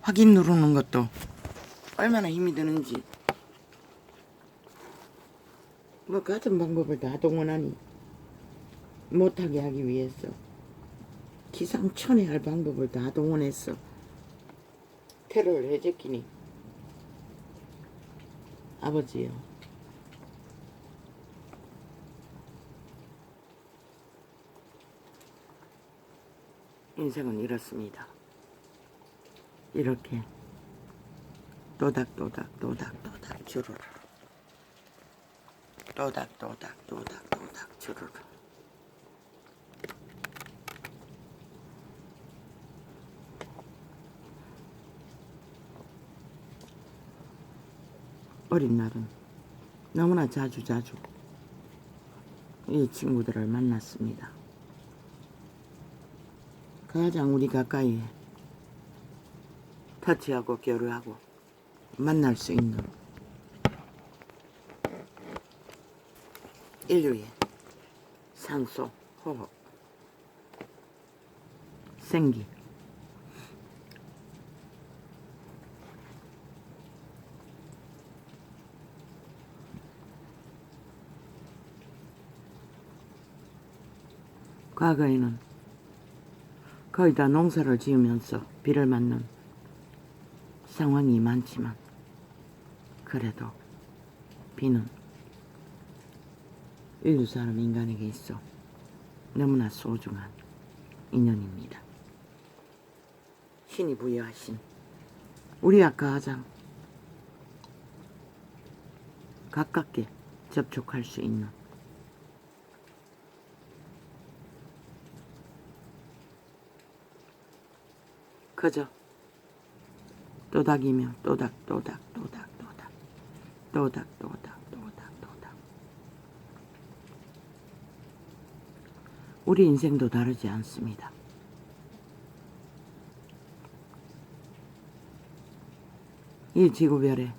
확인 누르는 것도 얼마나 힘이 드는지 뭐 같은 방법을 다 동원하니 못하게 하기 위해서 기상천외할 방법을 다 동원했어. 테러를 해제끼니 아버지요, 인생은 이렇습니다. 이렇게 또닥또닥 또닥또닥 주르르 또닥또닥 또닥또닥 주르르. 어린 날은 너무나 자주 이 친구들을 만났습니다. 가장 우리 가까이에 터치하고 교류하고 만날 수 있는 인류의 산소, 호흡, 생기. 과거에는 거의 다 농사를 지으면서 비를 맞는 상황이 많지만 그래도 비는 인류 사람 인간에게 있어 너무나 소중한 인연입니다. 신이 부여하신 우리와 가장 가깝게 접촉할 수 있는 그저 또닥이며 또닥또닥 우리 인생도 다르지 않습니다. 이 지구별에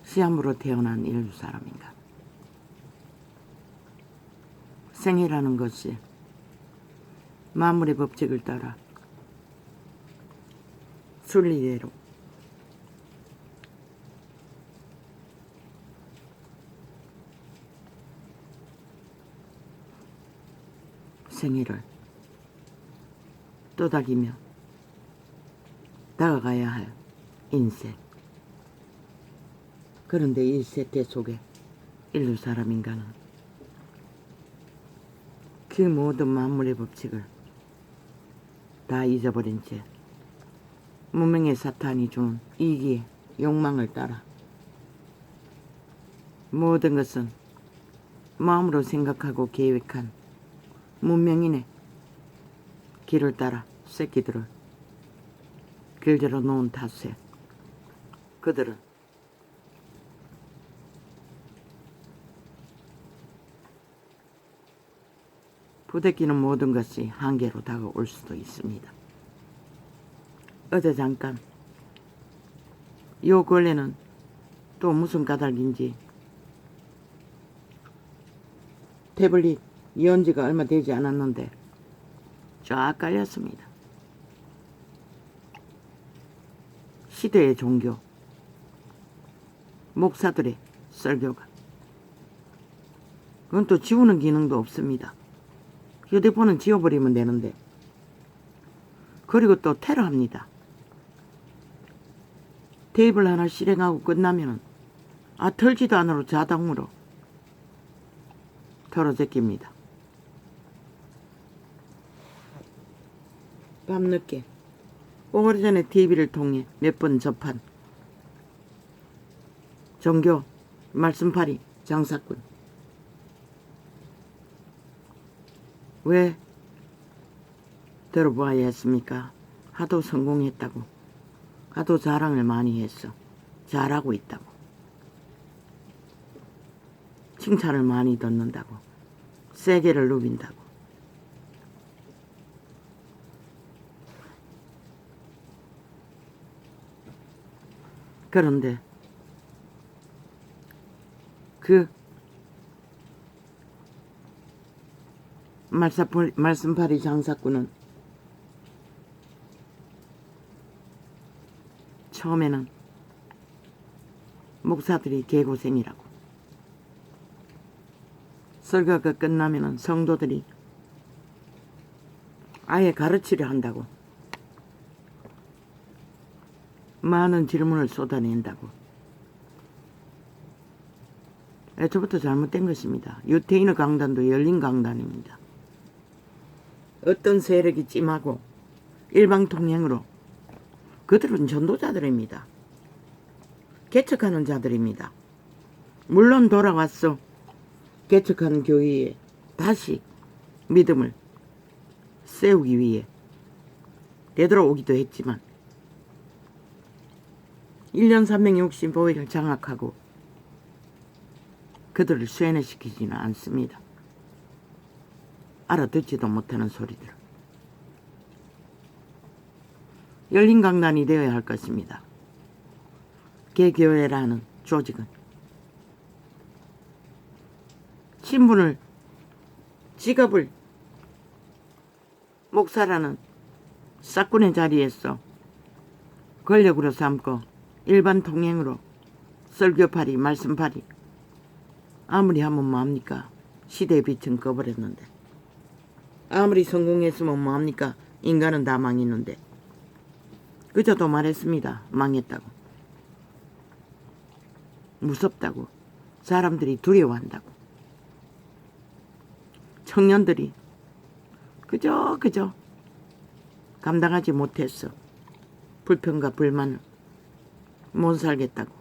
시함으로 태어난 인류 사람인가. 생이라는 것이 만물의 법칙을 따라 순리대로 생애를 또닥이며 다가가야 할 인생. 그런데 이 세태 속에 인류 사람 인간은 그 모든 만물의 법칙을 다 잊어버린 채 문명의 사탄이 준 이기의 욕망을 따라 모든 것은 마음으로 생각하고 계획한 문명인의 길을 따라 새끼들을 길들여 놓은 탓에 그들은 부대끼는 모든 것이 한계로 다가올 수도 있습니다. 어제 잠깐 요 근래는 또 무슨 까닭인지 태블릿 연지가 얼마 되지 않았는데 쫙 깔렸습니다. 시대의 종교, 목사들의 설교가. 그건 또 지우는 기능도 없습니다. 휴대폰은 지워버리면 되는데. 그리고 또 테러합니다. 테이블 하나 실행하고 끝나면은 털지도 않으로 자동으로 털어제낍니다. 밤늦게 오래전에 TV를 통해 몇 번 접한 종교 말씀팔이 장사꾼. 왜 들어보아야 했습니까? 하도 성공했다고, 하도 자랑을 많이 했어. 잘하고 있다고, 칭찬을 많이 듣는다고, 세계를 누빈다고. 그런데 그 말씀팔이 장사꾼은 처음에는 목사들이 개고생이라고, 설교가 끝나면은 성도들이 아예 가르치려 한다고, 많은 질문을 쏟아낸다고. 애초부터 잘못된 것입니다. 유태인의 강단도 열린 강단입니다. 어떤 세력이 찜하고 일방통행으로, 그들은 전도자들입니다. 개척하는 자들입니다. 물론 돌아왔어 개척하는 교회에 다시 믿음을 세우기 위해 되돌아오기도 했지만 1년 365일을 장악하고 그들을 쇠뇌시키지는 않습니다. 알아듣지도 못하는 소리들. 열린 강단이 되어야 할 것입니다. 개교회라는 조직은 신분을, 직업을 목사라는 싹군의 자리에서 권력으로 삼고 일반 통행으로 설교팔이, 말씀팔이, 아무리 하면 뭐합니까? 시대의 빛은 꺼버렸는데. 아무리 성공했으면 뭐합니까? 인간은 다 망했는데. 그저도 말했습니다. 망했다고. 무섭다고. 사람들이 두려워한다고. 청년들이 그저 감당하지 못했어. 불평과 불만을 못 살겠다고.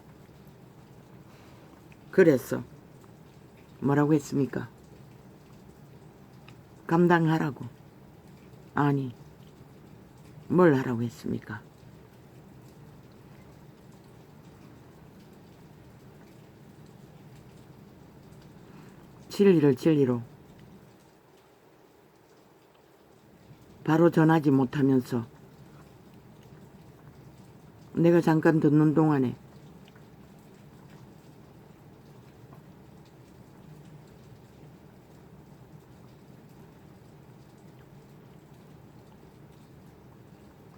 그래서 뭐라고 했습니까? 감당하라고. 아니, 뭘 하라고 했습니까? 진리를 진리로 바로 전하지 못하면서 내가 잠깐 듣는 동안에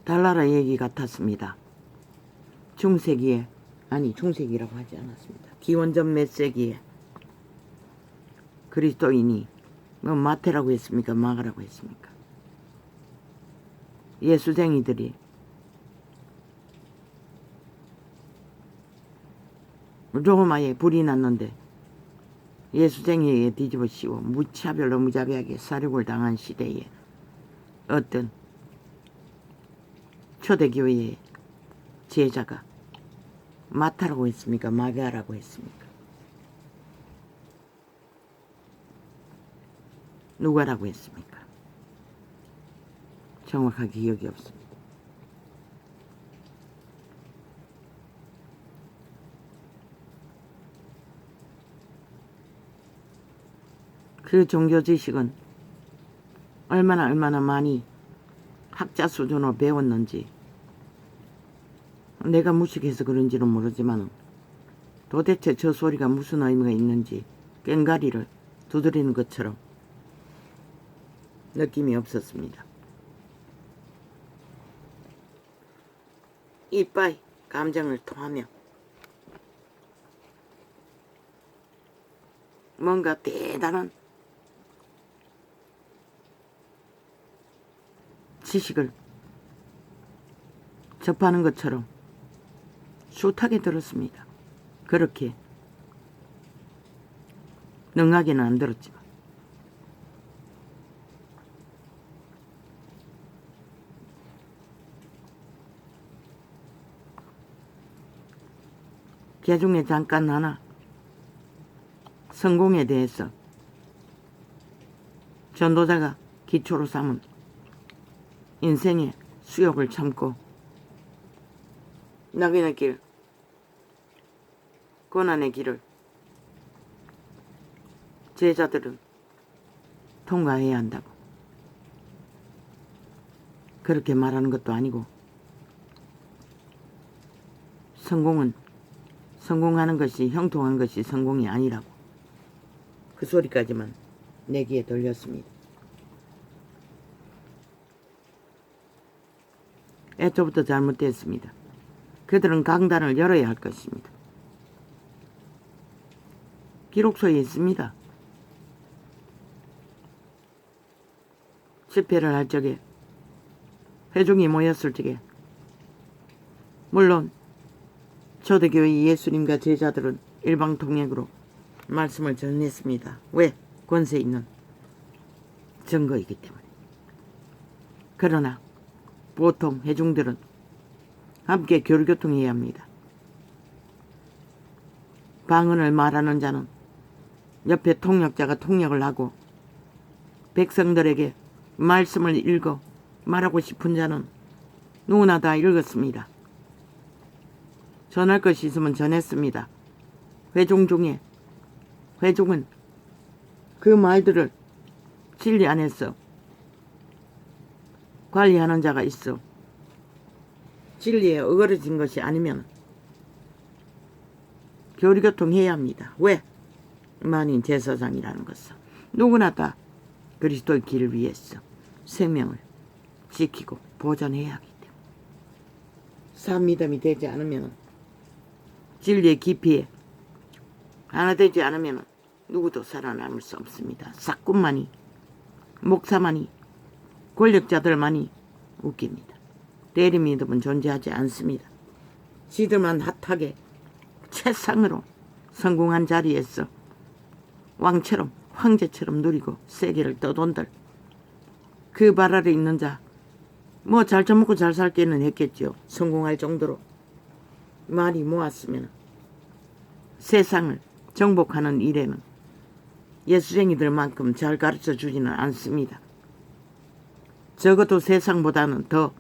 달나라 얘기 같았습니다. 중세기에, 아니 중세기라고 하지 않았습니다. 기원전 몇 세기에 그리스도인이 뭐 마태라고 했습니까? 마가라고 했습니까? 예수쟁이들이 로마에 불이 났는데 예수쟁이에 뒤집어 씌워 무차별로 무자비하게 사륙을 당한 시대에 어떤 초대교회의 제자가 마타라고 했습니까? 마가라고 했습니까? 누가라고 했습니까? 정확하게 기억이 없습니다. 그 종교 지식은 얼마나 많이 학자 수준으로 배웠는지 내가 무식해서 그런지는 모르지만 도대체 저 소리가 무슨 의미가 있는지 꽹가리를 두드리는 것처럼 느낌이 없었습니다. 이빠이 감정을 통하며 뭔가 대단한 지식을 접하는 것처럼 숱하게 들었습니다. 그렇게 능하게는 안 들었지만 그 중에 잠깐 하나 성공에 대해서 전도자가 기초로 삼은 인생의 수욕을 참고 낙인의 길, 고난의 길을 제자들은 통과해야 한다고. 그렇게 말하는 것도 아니고 성공하는 것이, 형통한 것이 성공이 아니라고. 그 소리까지만 내 귀에 들렸습니다. 애초부터 잘못됐습니다. 그들은 강단을 열어야 할 것입니다. 기록서에 있습니다. 집회를 할 적에 회중이 모였을 적에 물론 초대교회 예수님과 제자들은 일방통행으로 말씀을 전했습니다. 왜? 권세 있는 증거이기 때문에. 그러나 보통 회중들은 함께 교류교통해야 합니다. 방언을 말하는 자는 옆에 통역자가 통역을 하고 백성들에게 말씀을 읽어 말하고 싶은 자는 누구나 다 읽었습니다. 전할 것이 있으면 전했습니다. 회중 중에 회중은 그 말들을 진리 안에서 관리하는 자가 있어 진리에 어그러진 것이 아니면 교류교통해야 합니다. 왜? 만인 제사장이라는 것은 누구나 다 그리스도의 길을 위해서 생명을 지키고 보존해야 하기 때문에 산미담이 되지 않으면 진리의 깊이에 하나 되지 않으면 누구도 살아남을 수 없습니다. 사꾼만이 목사만이 권력자들만이 웃깁니다. 대리믿음은 존재하지 않습니다. 지들만 핫하게 최상으로 성공한 자리에서 왕처럼 황제처럼 누리고 세계를 떠돈들 그 발 아래 있는 자 뭐 잘 처먹고 잘 살기는 했겠죠. 성공할 정도로 많이 모았으면 세상을 정복하는 일에는 예수쟁이들만큼 잘 가르쳐 주지는 않습니다. 적어도 세상보다는 더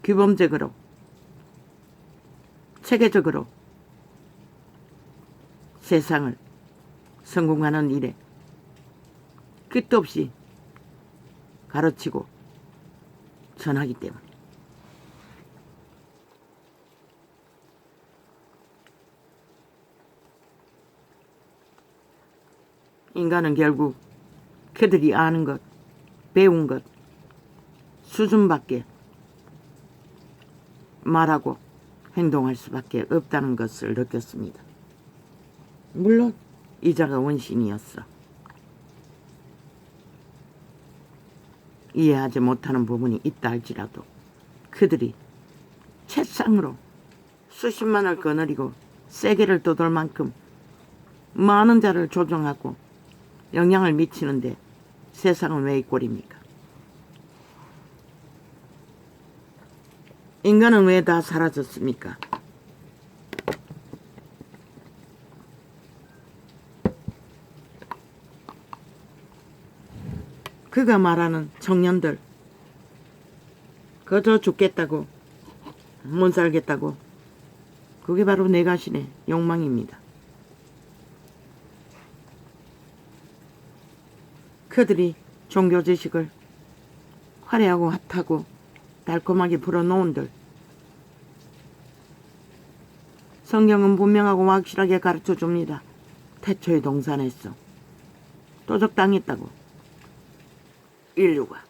규범적으로 체계적으로 세상을 성공하는 일에 끝도 없이 가르치고 전하기 때문에 인간은 결국 그들이 아는 것, 배운 것 수준밖에 말하고 행동할 수밖에 없다는 것을 느꼈습니다. 물론 이자가 원신이었어. 이해하지 못하는 부분이 있다 할지라도 그들이 채상으로 수십만을 거느리고 세계를 떠돌 만큼 많은 자를 조종하고 영향을 미치는데 세상은 왜 이 꼴입니까? 인간은 왜 다 사라졌습니까? 그가 말하는 청년들 그저 죽겠다고 못 살겠다고 그게 바로 내 자신의 욕망입니다. 그들이 종교 지식을 화려하고 핫하고 달콤하게 풀어놓은들 성경은 분명하고 확실하게 가르쳐줍니다. 태초에 동산에서 도적당했다고 인류가.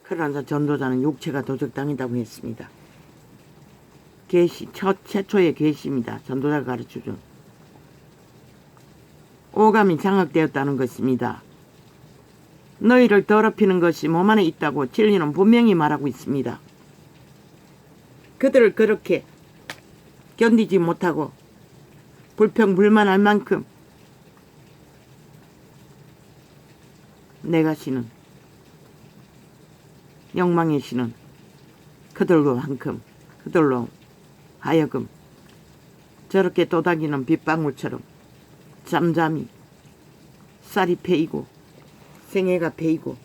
그러나 전도자는 육체가 도적당했다고 했습니다. 계시, 최초의 계시입니다. 전도자가 가르쳐준. 오감이 장악되었다는 것입니다. 너희를 더럽히는 것이 몸 안에 있다고 진리는 분명히 말하고 있습니다. 그들을 그렇게 견디지 못하고 불평불만할 만큼 내가 신은 영망의 신은 그들로 하여금 저렇게 도닥이는 빗방울처럼 잠잠히 쌀이 패이고 생애가 패이고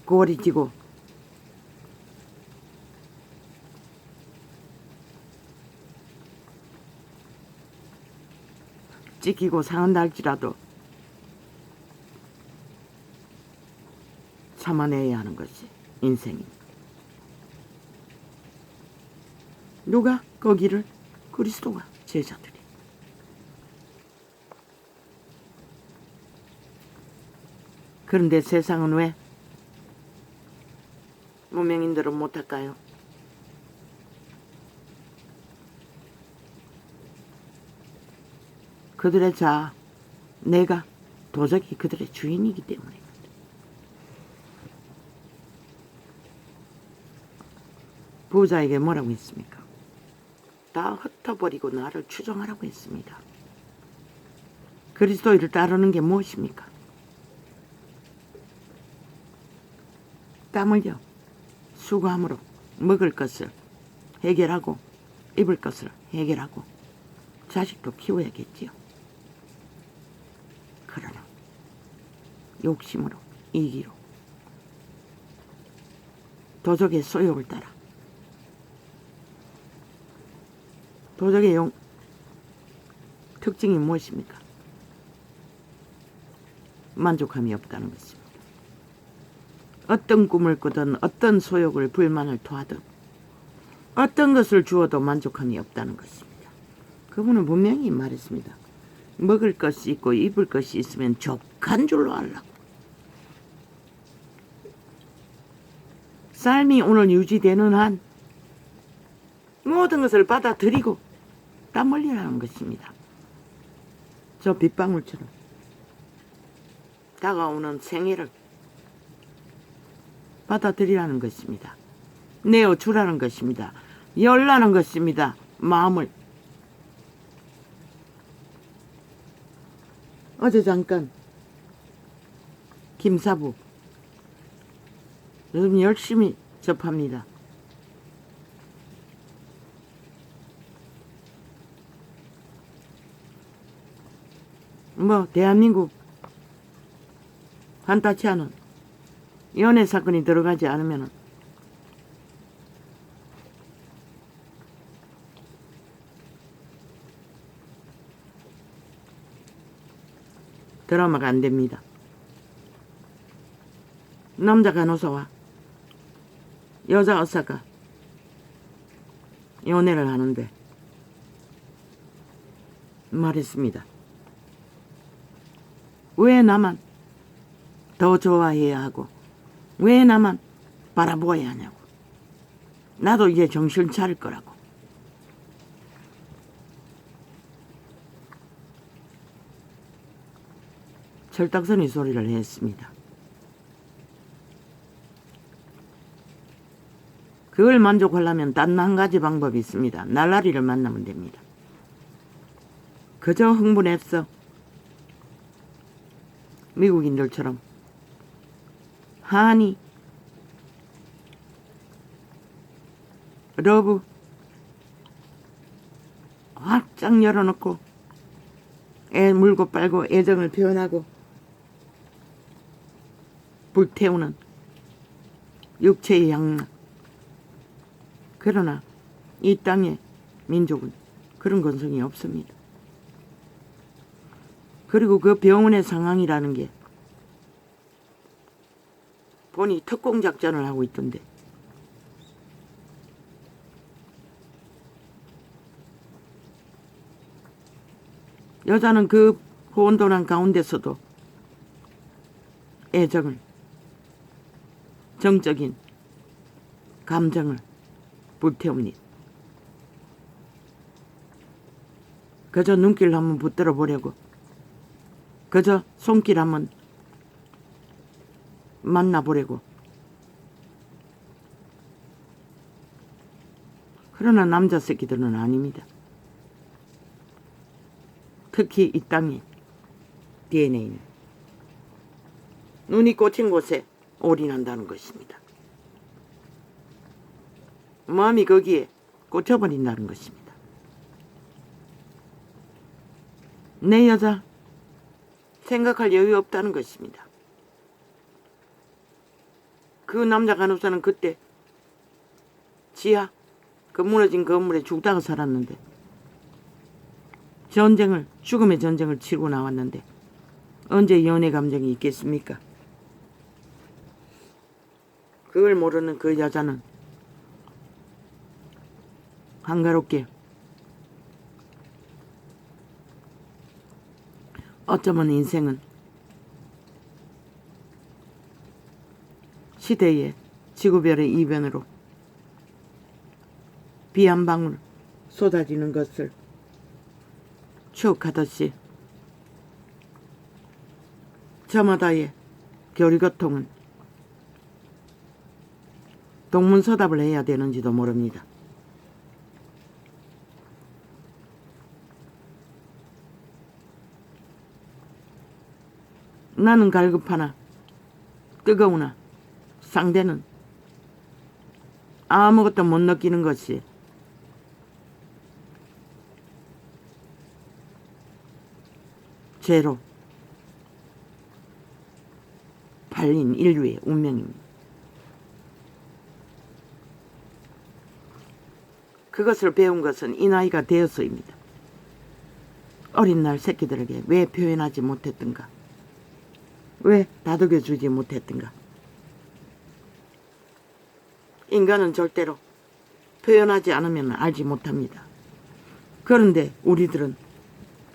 골이 지고 찍히고 상한다 할지라도 참아내야 하는 것이 인생입니다. 누가 거기를? 그리스도가 제자들이. 그런데 세상은 왜 무명인들은 못할까요? 그들의 자아, 내가 도적이 그들의 주인이기 때문입니다. 부자에게 뭐라고 했습니까? 다 흩어버리고 나를 추종하라고 했습니다. 그리스도를 따르는 게 무엇입니까? 땀 흘려 수고함으로 먹을 것을 해결하고 입을 것을 해결하고 자식도 키워야겠지요. 그러나 욕심으로 이기로 도적의 소욕을 따라 도적의 특징이 무엇입니까? 만족함이 없다는 것입니다. 어떤 꿈을 꾸든 어떤 소욕을 불만을 토하든 어떤 것을 주어도 만족함이 없다는 것입니다. 그분은 분명히 말했습니다. 먹을 것이 있고 입을 것이 있으면 족한 줄로 알라고. 삶이 오늘 유지되는 한 모든 것을 받아들이고 땀 흘리라는 것입니다. 저 빗방울처럼 다가오는 생애를 받아들이라는 것입니다. 내어주라는 것입니다. 열라는 것입니다. 마음을. 어제 잠깐 김사부 요즘 열심히 접합니다. 대한민국 한타치 않은 연애 사건이 들어가지 않으면 드라마가 안 됩니다. 남자 간호사와 여자 의사가 연애를 하는데 말했습니다. 왜 나만 더 좋아해야 하고 왜 나만 바라보아야 하냐고. 나도 이제 정신 차릴 거라고. 철딱서니 소리를 했습니다. 그걸 만족하려면 단 한 가지 방법이 있습니다. 날라리를 만나면 됩니다. 그저 흥분했어. 미국인들처럼 하니 러브 확장 열어놓고 애 물고 빨고 애정을 표현하고 불태우는 육체의 양락. 그러나 이 땅의 민족은 그런 건성이 없습니다. 그리고 그 병원의 상황이라는 게 보니 특공작전을 하고 있던데 여자는 그 혼돈한 가운데서도 애정을, 정적인 감정을 불태웁니다. 그저 눈길 한번 붙들어 보려고, 그저 손길 한번 만나보려고. 그러나 남자 새끼들은 아닙니다. 특히 이 땅의 DNA는 눈이 꽂힌 곳에 올인한다는 것입니다. 마음이 거기에 꽂혀버린다는 것입니다. 내 여자 생각할 여유 없다는 것입니다. 그 남자 간호사는 그때 지하 그 무너진 건물에 죽다가 살았는데 죽음의 전쟁을 치르고 나왔는데 언제 연애 감정이 있겠습니까? 그걸 모르는 그 여자는 한가롭게 어쩌면 인생은 시대의 지구별의 이변으로 비 한 방울 쏟아지는 것을 추억하듯이 저마다의 교리고통은 동문서답을 해야 되는지도 모릅니다. 나는 갈급하나 뜨거우나 상대는 아무것도 못 느끼는 것이 죄로 팔린 인류의 운명입니다. 그것을 배운 것은 이 나이가 되어서입니다. 어린 날 새끼들에게 왜 표현하지 못했던가? 왜 다독여주지 못했던가? 인간은 절대로 표현하지 않으면 알지 못합니다. 그런데 우리들은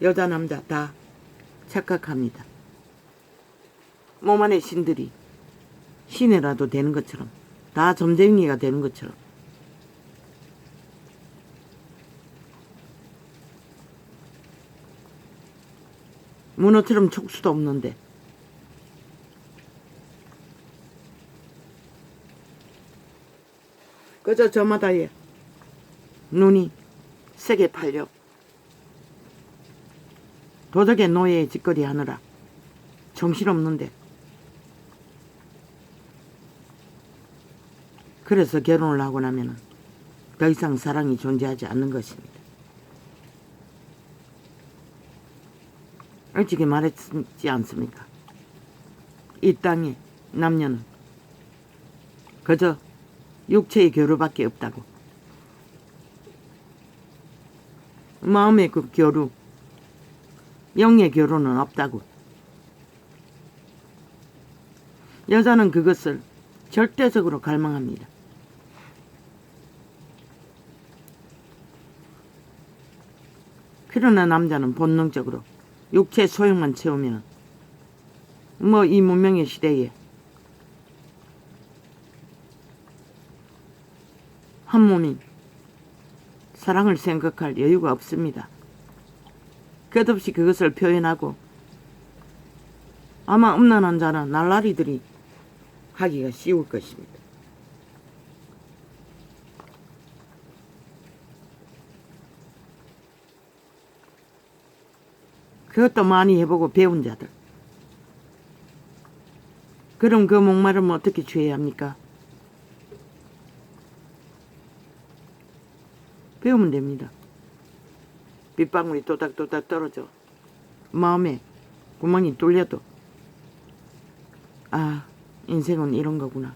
여자 남자 다 착각합니다. 몸 안의 신들이 신이라도 되는 것처럼, 다 점쟁이가 되는 것처럼. 문어처럼 촉수도 없는데 그저 저마다의 눈이 세게 팔려 도덕의 노예의 짓거리 하느라 정신없는데, 그래서 결혼을 하고 나면 더 이상 사랑이 존재하지 않는 것입니다. 일찍이 말했지 않습니까? 이 땅에 남녀는 그저 육체의 교류밖에 없다고. 마음의 그 교류, 영의 교류는 없다고. 여자는 그것을 절대적으로 갈망합니다. 그러나 남자는 본능적으로 육체 소용만 채우면 이 문명의 시대에 한 몸인 사랑을 생각할 여유가 없습니다. 끝없이 그것을 표현하고 아마 음란한 자나 날라리들이 하기가 쉬울 것입니다. 그것도 많이 해보고 배운 자들. 그럼 그 목마름을 어떻게 취해야 합니까? 배우면 됩니다. 빗방울이 또닥또닥 떨어져 마음에 구멍이 뚫려도 인생은 이런 거구나.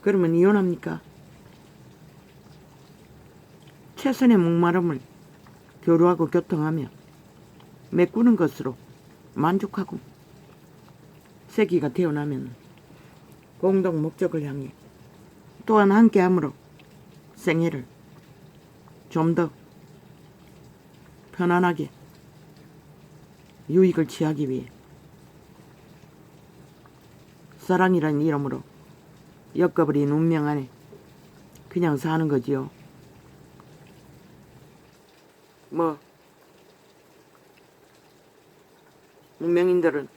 그러면 이혼합니까? 최선의 목마름을 교류하고 교통하며 메꾸는 것으로 만족하고 새끼가 태어나면 공동 목적을 향해 또한 함께함으로 생애를 좀 더 편안하게 유익을 취하기 위해 사랑이라는 이름으로 엮어버린 운명 안에 그냥 사는 거지요. 운명인들은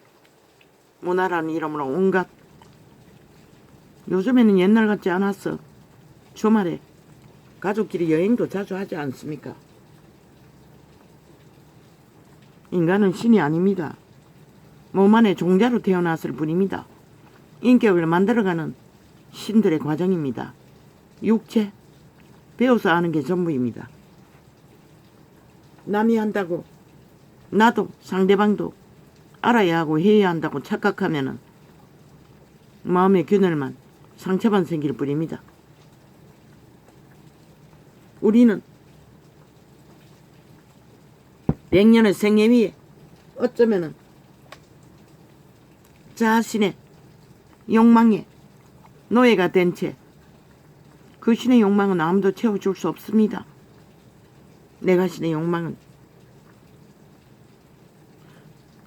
문화라는 이름으로 온갖, 요즘에는 옛날 같지 않았어. 주말에 가족끼리 여행도 자주 하지 않습니까? 인간은 신이 아닙니다. 몸 안에 종자로 태어났을 뿐입니다. 인격을 만들어가는 신들의 과정입니다. 육체, 배워서 아는 게 전부입니다. 남이 한다고 나도 상대방도 알아야 하고 해야 한다고 착각하면은 마음의 균열만 상처만 생길 뿐입니다. 우리는 100년의 생애 위에 어쩌면은 자신의 욕망에 노예가 된 채 그 신의 욕망은 아무도 채워줄 수 없습니다. 내가 신의 욕망은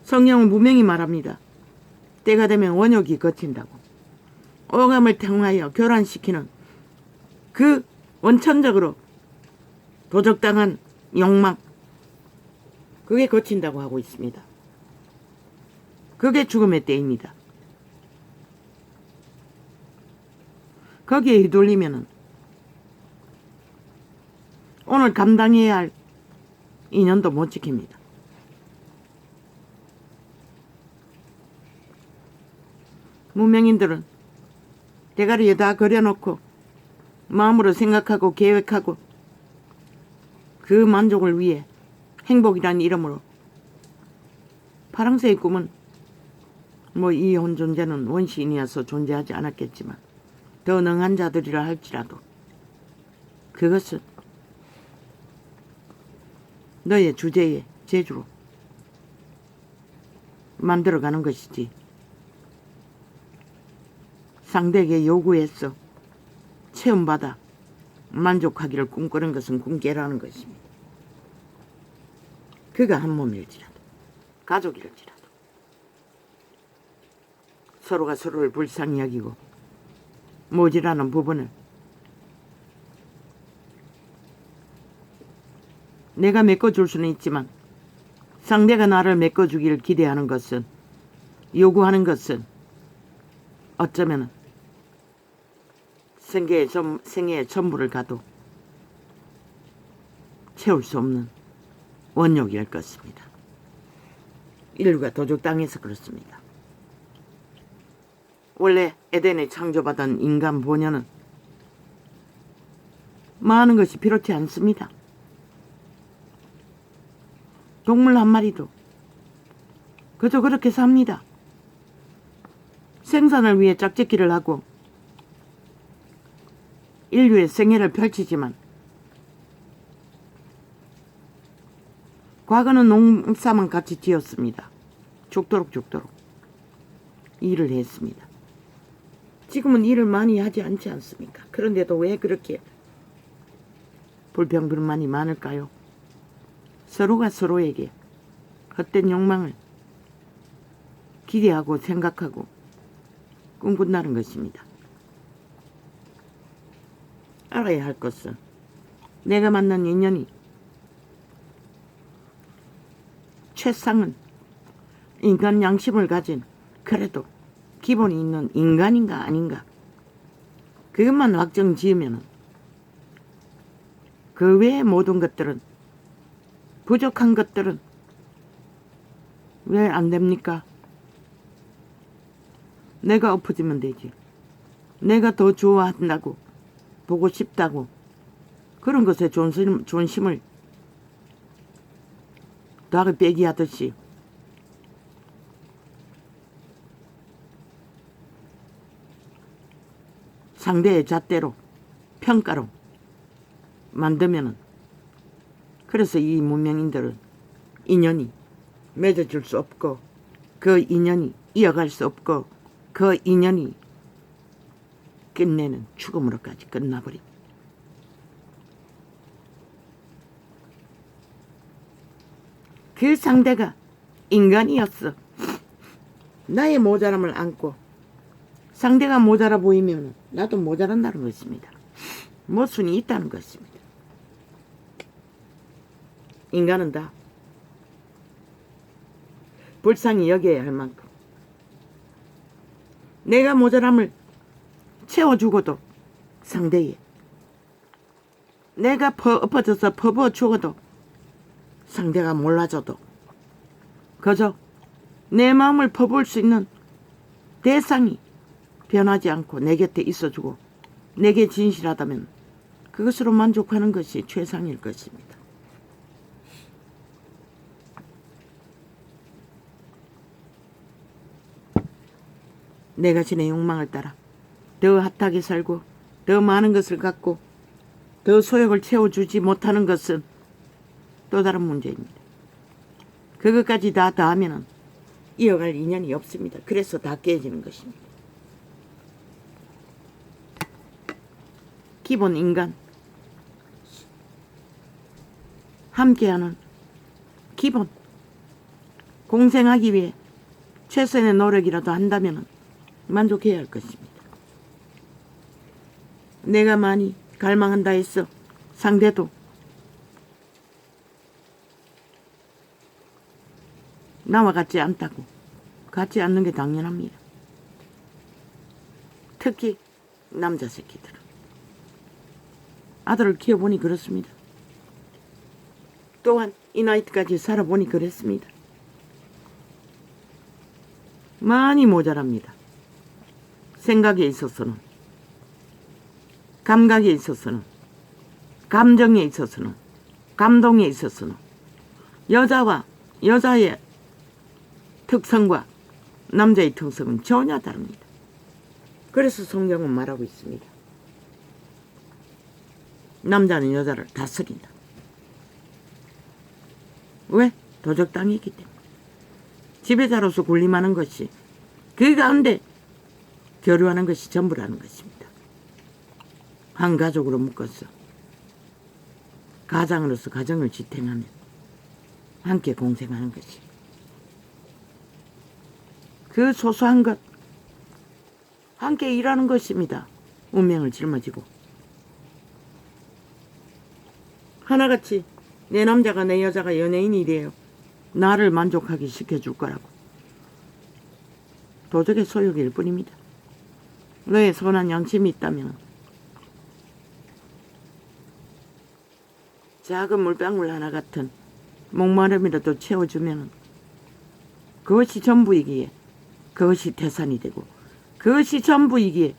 성경은 분명히 말합니다. 때가 되면 원욕이 거친다고. 오감을 통하여 교란시키는 그 원천적으로 도적당한 욕망, 그게 거친다고 하고 있습니다. 그게 죽음의 때입니다. 거기에 휘둘리면은 오늘 감당해야 할 인연도 못 지킵니다. 문명인들은 대가리에 다 그려놓고 마음으로 생각하고 계획하고 그 만족을 위해 행복이란 이름으로 파랑새의 꿈은 뭐 이혼 존재는 원시인이어서 존재하지 않았겠지만 더 능한 자들이라 할지라도 그것은 너의 주제의 재주로 만들어가는 것이지 상대에게 요구해서 체험받아 만족하기를 꿈꾸는 것은 꿈깨라는 것입니다. 그가 한 몸일지라도 가족일지라도 서로가 서로를 불쌍히 여기고 모질하는 부분을 내가 메꿔줄 수는 있지만 상대가 나를 메꿔주기를 기대하는 것은, 요구하는 것은 어쩌면 생애의 전부를 가도 채울 수 없는 원욕일 것입니다. 인류가 도적 땅에서 그렇습니다. 원래 에덴에 창조받은 인간 본연은 많은 것이 필요치 않습니다. 동물 한 마리도 그저 그렇게 삽니다. 생산을 위해 짝짓기를 하고 인류의 생애를 펼치지만 과거는 농사만 같이 지었습니다. 죽도록 일을 했습니다. 지금은 일을 많이 하지 않지 않습니까? 그런데도 왜 그렇게 불평불만이 많을까요? 서로가 서로에게 헛된 욕망을 기대하고 생각하고 꿈꾼다는 것입니다. 알아야 할 것은 내가 만난 인연이 최상은 인간 양심을 가진 그래도 기본이 있는 인간인가 아닌가, 그것만 확정 지으면 그 외의 모든 것들은, 부족한 것들은 왜 안 됩니까? 내가 엎어지면 되지. 내가 더 좋아한다고, 보고 싶다고, 그런 것에 존심을 닭을 빼기 하듯이 상대의 잣대로, 평가로 만들면은, 그래서 이 문명인들은 인연이 맺어줄 수 없고 그 인연이 이어갈 수 없고 그 인연이 끝내는 죽음으로까지 끝나버린, 그 상대가 인간이었어. 나의 모자람을 안고 상대가 모자라 보이면 나도 모자란다는 것입니다. 모순이 있다는 것입니다. 인간은 다 불쌍히 여겨야 할 만큼 내가 모자람을 채워주고도 상대에, 내가 엎어져서 퍼부어 죽어도 상대가 몰라줘도 그저 내 마음을 퍼부을 수 있는 대상이 변하지 않고 내 곁에 있어주고 내게 진실하다면 그것으로 만족하는 것이 최상일 것입니다. 내 자신의 욕망을 따라 더 핫하게 살고 더 많은 것을 갖고 더 소욕을 채워주지 못하는 것은 또 다른 문제입니다. 그것까지 다 더하면 이어갈 인연이 없습니다. 그래서 다 깨지는 것입니다. 기본 인간, 함께하는 기본, 공생하기 위해 최선의 노력이라도 한다면 만족해야 할 것입니다. 내가 많이 갈망한다 했어. 상대도. 나와 같지 않다고. 같지 않는 게 당연합니다. 특히 남자 새끼들은. 아들을 키워보니 그렇습니다. 또한 이 나이까지 살아보니 그랬습니다. 많이 모자랍니다. 생각에 있어서는, 감각에 있어서는, 감정에 있어서는, 감동에 있어서는, 여자와 여자의 특성과 남자의 특성은 전혀 다릅니다. 그래서 성경은 말하고 있습니다. 남자는 여자를 다스린다. 왜? 도적당이기 때문에. 지배자로서 군림하는 것이, 그 가운데 교류하는 것이 전부라는 것입니다. 한 가족으로 묶어서 가장으로서 가정을 지탱하며 함께 공생하는 것이, 그 소소한 것, 함께 일하는 것입니다. 운명을 짊어지고 하나같이 내 남자가 내 여자가 연예인이래요. 나를 만족하게 시켜줄 거라고. 도적의 소욕일 뿐입니다. 너의 선한 양심이 있다면 작은 물방울 하나 같은 목마름이라도 채워주면 그것이 전부이기에 그것이 태산이 되고, 그것이 전부이기에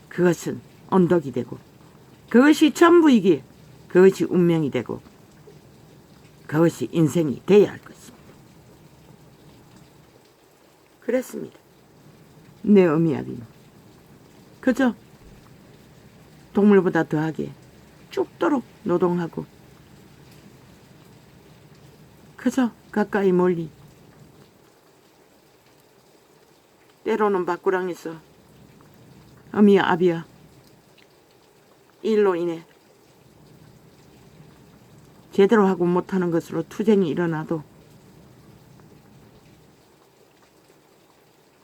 그것은 언덕이 되고, 그것이 전부이기에 그것이 운명이 되고, 그것이 인생이 되어야 할 것입니다. 그랬습니다. 내 어미아비는 그저 동물보다 더하게 죽도록 노동하고, 그저 가까이 멀리, 때로는 밖구랑에서 어미야 아비야 일로 인해 제대로 하고 못하는 것으로 투쟁이 일어나도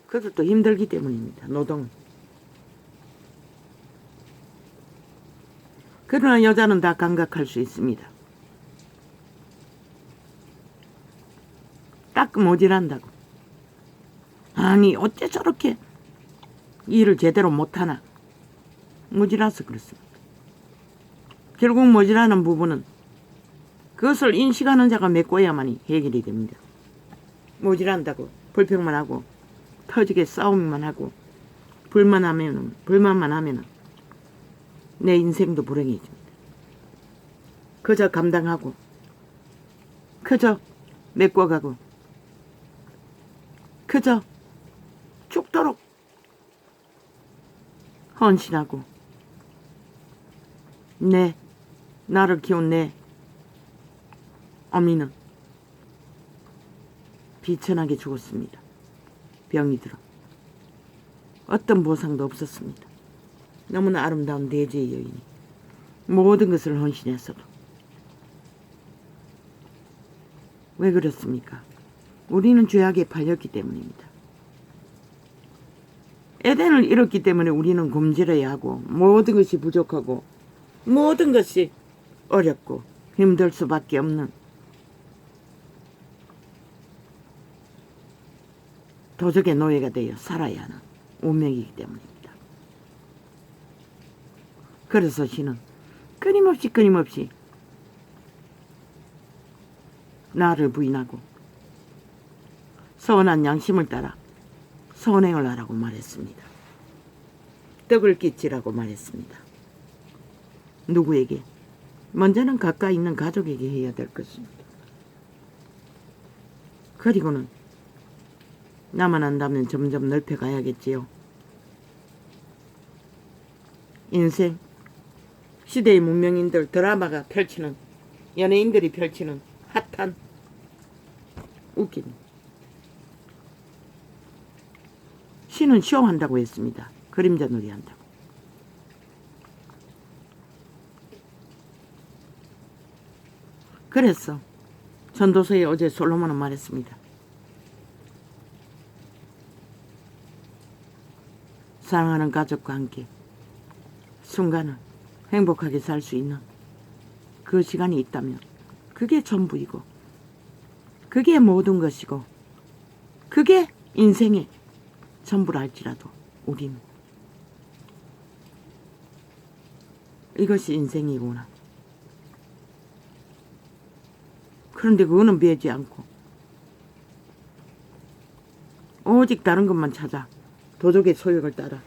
그것도 힘들기 때문입니다. 노동은. 그러나 여자는 다 감각할 수 있습니다. 딱 모질한다고. 아니 어째 저렇게 일을 제대로 못하나. 모질라서 그렇습니다. 결국 모질하는 부분은 그것을 인식하는 자가 메꿔야만이 해결이 됩니다. 모질한다고 불평만 하고 터지게 싸움만 하고 불만만 하면 내 인생도 불행해집니다. 그저 감당하고 그저 메꿔가고 그저 죽도록 헌신하고 나를 키운 내 어미는 비천하게 죽었습니다. 병이 들어. 어떤 보상도 없었습니다. 너무나 아름다운 대제의 여인이 모든 것을 헌신했어도. 왜 그렇습니까? 우리는 죄악에 팔렸기 때문입니다. 에덴을 잃었기 때문에 우리는 굶주려야 하고, 모든 것이 부족하고, 모든 것이 어렵고 힘들 수밖에 없는 도적의 노예가 되어 살아야 하는 운명이기 때문입니다. 그래서 신은 끊임없이 나를 부인하고 선한 양심을 따라 선행을 하라고 말했습니다. 떡을 끼치라고 말했습니다. 누구에게? 먼저는 가까이 있는 가족에게 해야 될 것입니다. 그리고는 나만 한다면 점점 넓혀가야겠지요. 인생, 시대의 문명인들 드라마가 펼치는, 연예인들이 펼치는 핫한 웃긴, 신은 쇼한다고 했습니다. 그림자 놀이 한다고. 그래서 전도서에 어제 솔로몬은 말했습니다. 사랑하는 가족과 함께 순간을 행복하게 살 수 있는 그 시간이 있다면 그게 전부이고 그게 모든 것이고 그게 인생의 전부라 할지라도 우리는 이것이 인생이구나. 그런데 그거는 배지 않고 오직 다른 것만 찾아 도적의 소욕을 따라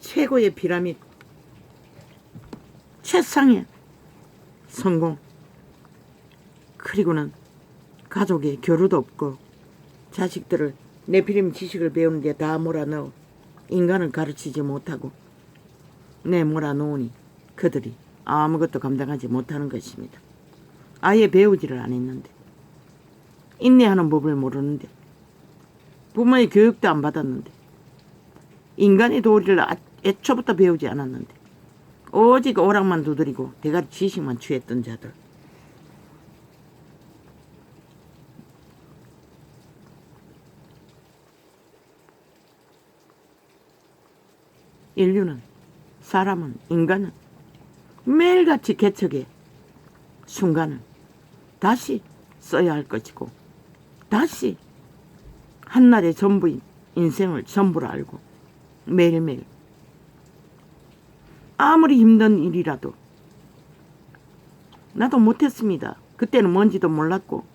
최고의 피라미드, 최상의 성공, 그리고는 가족의 교류도 없고 자식들을 네피림 지식을 배우는데 다 몰아넣어 인간을 가르치지 못하고 내몰아놓으니 그들이 아무것도 감당하지 못하는 것입니다. 아예 배우지를 안 했는데, 인내하는 법을 모르는데, 부모의 교육도 안 받았는데, 인간의 도리를 애초부터 배우지 않았는데 오직 오락만 두드리고 대가리 지식만 취했던 자들. 인류는, 사람은, 인간은 매일같이 개척의 순간을 다시 써야 할 것이고 다시 한날의 전부인 인생을 전부로 알고 매일매일 아무리 힘든 일이라도 나도 못했습니다. 그때는 뭔지도 몰랐고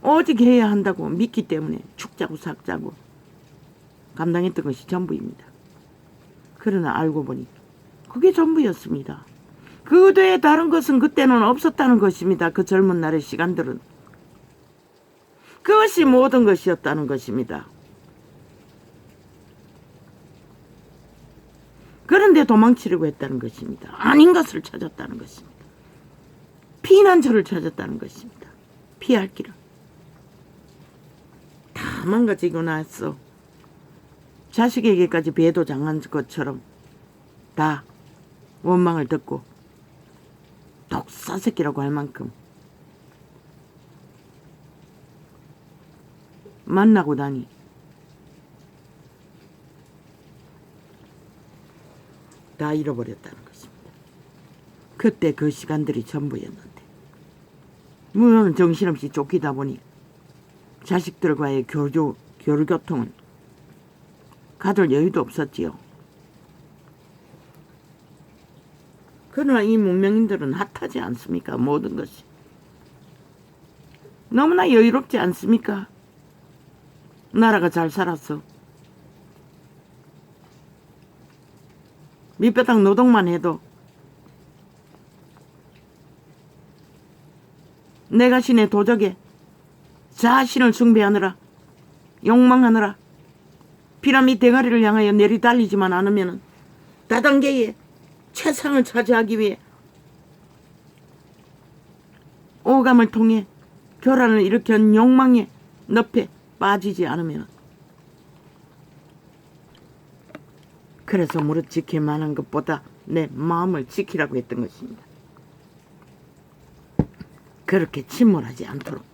오직 해야 한다고 믿기 때문에 죽자고 삭자고 감당했던 것이 전부입니다. 그러나 알고 보니 그게 전부였습니다. 그 외에 다른 것은 그때는 없었다는 것입니다. 그 젊은 날의 시간들은 그것이 모든 것이었다는 것입니다. 그런데 도망치려고 했다는 것입니다. 아닌 것을 찾았다는 것입니다. 피난처를 찾았다는 것입니다. 피할 길을 다 망가지고 나서 자식에게까지 배도 당한 것처럼 다 원망을 듣고 독사새끼라고 할 만큼 만나고 나니 다 잃어버렸다는 것입니다. 그때 그 시간들이 전부였는데 물론 정신없이 쫓기다 보니 자식들과의 교류교통은 가질 여유도 없었지요. 그러나 이 문명인들은 핫하지 않습니까? 모든 것이 너무나 여유롭지 않습니까? 나라가 잘 살았어. 밑바닥 노동만 해도 내가 신의 도적에 자신을 숭배하느라 욕망하느라 피라미드 대가리를 향하여 내리달리지만 않으면 다단계의 최상을 차지하기 위해 오감을 통해 교란을 일으킨 욕망의 늪에 빠지지 않으면, 그래서 무릇 지킬 만한 것보다 내 마음을 지키라고 했던 것입니다. 그렇게 침몰하지 않도록.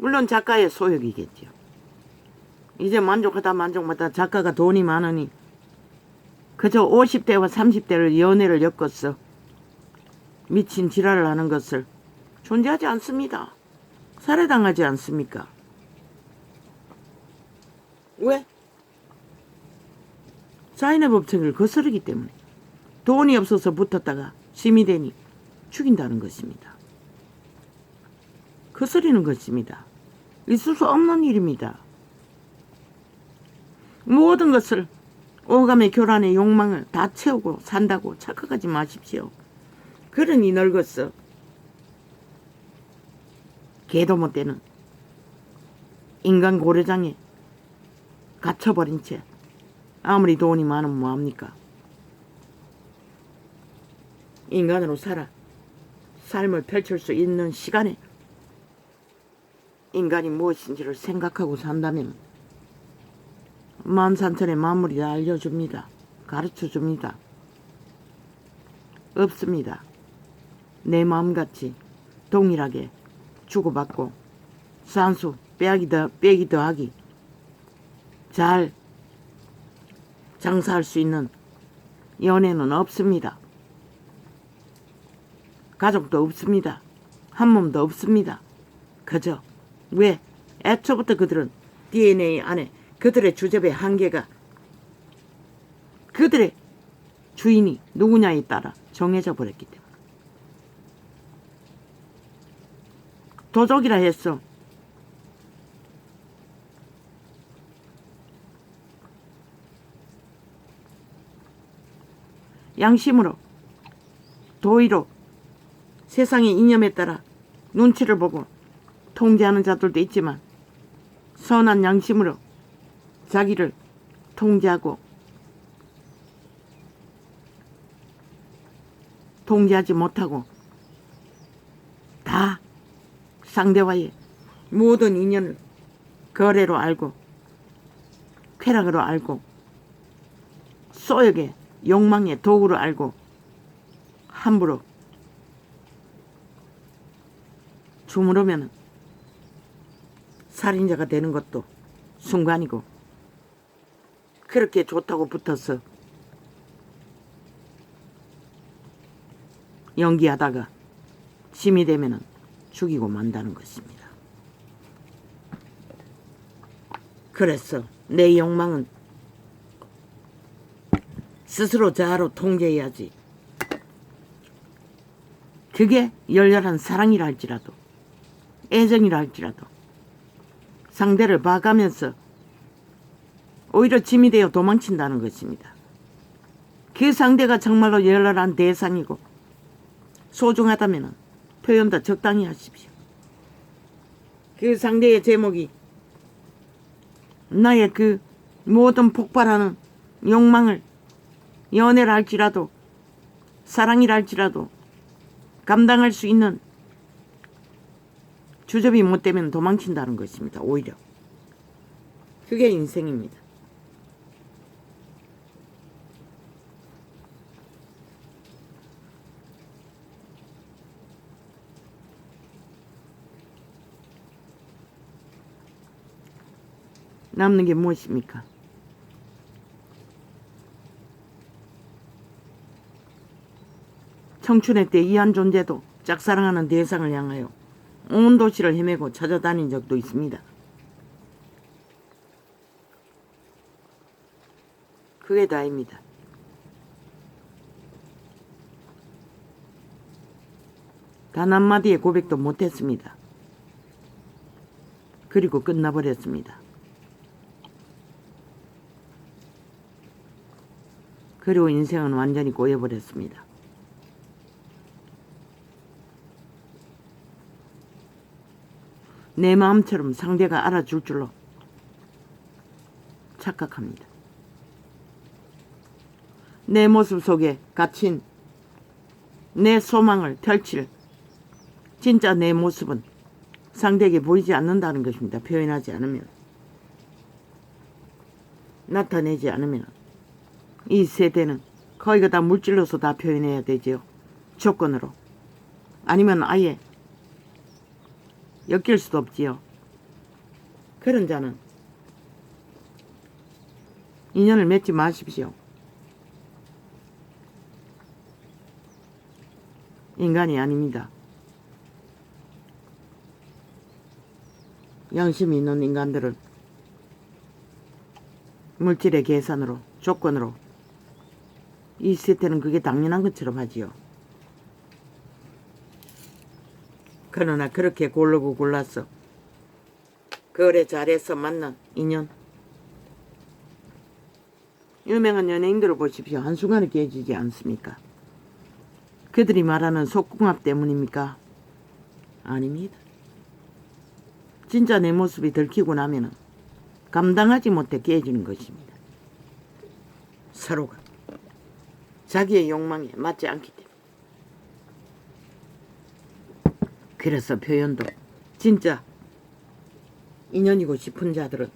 물론 작가의 소욕이겠죠. 이제 만족하다 작가가 돈이 많으니 그저 50대와 30대를 연애를 엮었어 미친 지랄을 하는 것을 존재하지 않습니다. 살해당하지 않습니까? 왜? 자인의 법칙을 거스르기 때문에. 돈이 없어서 붙었다가 심이 되니 죽인다는 것입니다. 거스르는 것입니다. 있을 수 없는 일입니다. 모든 것을 오감의 교란의 욕망을 다 채우고 산다고 착각하지 마십시오. 그러니 늙었어. 개도 못 되는 인간 고래장에 갇혀버린 채 아무리 돈이 많으면 뭐합니까? 인간으로 살아 삶을 펼칠 수 있는 시간에 인간이 무엇인지를 생각하고 산다면 만산천의 만물이 다 알려줍니다. 가르쳐줍니다. 없습니다. 내 마음같이 동일하게 주고받고 산수 빼기 더하기 잘 장사할 수 있는 연애는 없습니다. 가족도 없습니다. 한 몸도 없습니다. 그저 왜 애초부터 그들은 DNA 안에 그들의 주접의 한계가 그들의 주인이 누구냐에 따라 정해져 버렸기 때문에. 도적이라 했어. 양심으로 도의로 세상의 이념에 따라 눈치를 보고 통제하는 자들도 있지만 선한 양심으로 자기를 통제하고 통제하지 못하고 다 상대와의 모든 인연을 거래로 알고 쾌락으로 알고 소욕의 욕망의 도구로 알고 함부로 주무르면 살인자가 되는 것도 순간이고 그렇게 좋다고 붙어서 연기하다가 심이 되면 죽이고 만다는 것입니다. 그래서 내 욕망은 스스로 자아로 통제해야지. 그게 열렬한 사랑이라 할지라도 애정이라 할지라도 상대를 봐가면서 오히려 짐이 되어 도망친다는 것입니다. 그 상대가 정말로 열렬한 대상이고 소중하다면 표현도 적당히 하십시오. 그 상대의 제목이 나의 그 모든 폭발하는 욕망을 연애라 할지라도 사랑이라 할지라도 감당할 수 있는 주접이 못 되면 도망친다는 것입니다. 오히려 그게 인생입니다. 남는 게 무엇입니까? 청춘의 때 이한 존재도 짝사랑하는 대상을 향하여 온 도시를 헤매고 찾아다닌 적도 있습니다. 그게 다입니다. 단 한마디의 고백도 못했습니다. 그리고 끝나버렸습니다. 그리고 인생은 완전히 꼬여버렸습니다. 내 마음처럼 상대가 알아줄 줄로 착각합니다. 내 모습 속에 갇힌 내 소망을 펼칠 진짜 내 모습은 상대에게 보이지 않는다는 것입니다. 표현하지 않으면, 나타내지 않으면. 이 세대는 거의가 다 물질로서 다 표현해야 되지요. 조건으로. 아니면 아예 엮일 수도 없지요. 그런 자는 인연을 맺지 마십시오. 인간이 아닙니다. 양심이 있는 인간들은 물질의 계산으로, 조건으로 이 세대는 그게 당연한 것처럼 하지요. 그러나 그렇게 고르고 골라서 거래 잘해서 만난 인연, 유명한 연예인들을 보십시오. 한순간에 깨지지 않습니까? 그들이 말하는 속궁합 때문입니까? 아닙니다. 진짜 내 모습이 들키고 나면 감당하지 못해 깨지는 것입니다. 서로가 자기의 욕망에 맞지 않기 때문에. 그래서 표현도 진짜 인연이고 싶은 자들은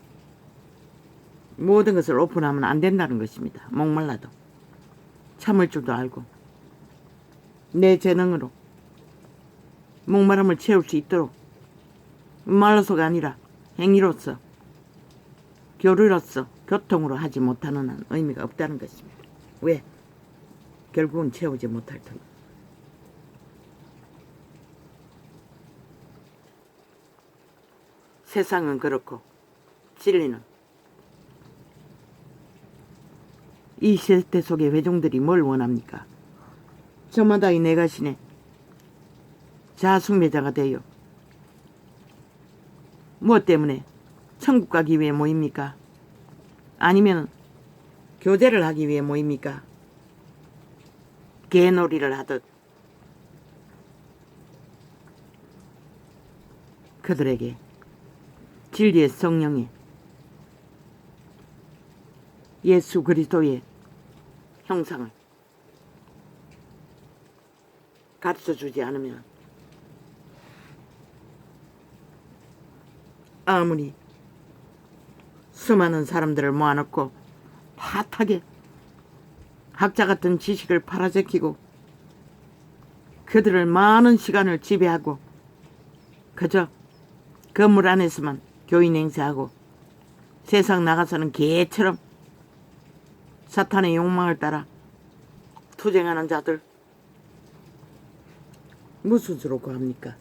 모든 것을 오픈하면 안 된다는 것입니다. 목말라도 참을 줄도 알고 내 재능으로 목마름을 채울 수 있도록 말로서가 아니라 행위로서, 교류로서, 교통으로 하지 못하는 한 의미가 없다는 것입니다. 왜? 결국은 채우지 못할 터입니다. 세상은 그렇고 진리는 이 시대 속의 회중들이 뭘 원합니까? 저마다 이 내가신에 자아숭배자가 되어 무엇 때문에 천국 가기 위해 모입니까? 아니면 교제를 하기 위해 모입니까? 개놀이를 하듯 그들에게 진리의 성령의 예수 그리스도의 형상을 가르쳐주지 않으면 아무리 수많은 사람들을 모아놓고 핫하게 학자 같은 지식을 팔아제키고 그들을 많은 시간을 지배하고 그저 건물 안에서만 교인 행세하고 세상 나가서는 개처럼 사탄의 욕망을 따라 투쟁하는 자들 무슨 수로 구합니까?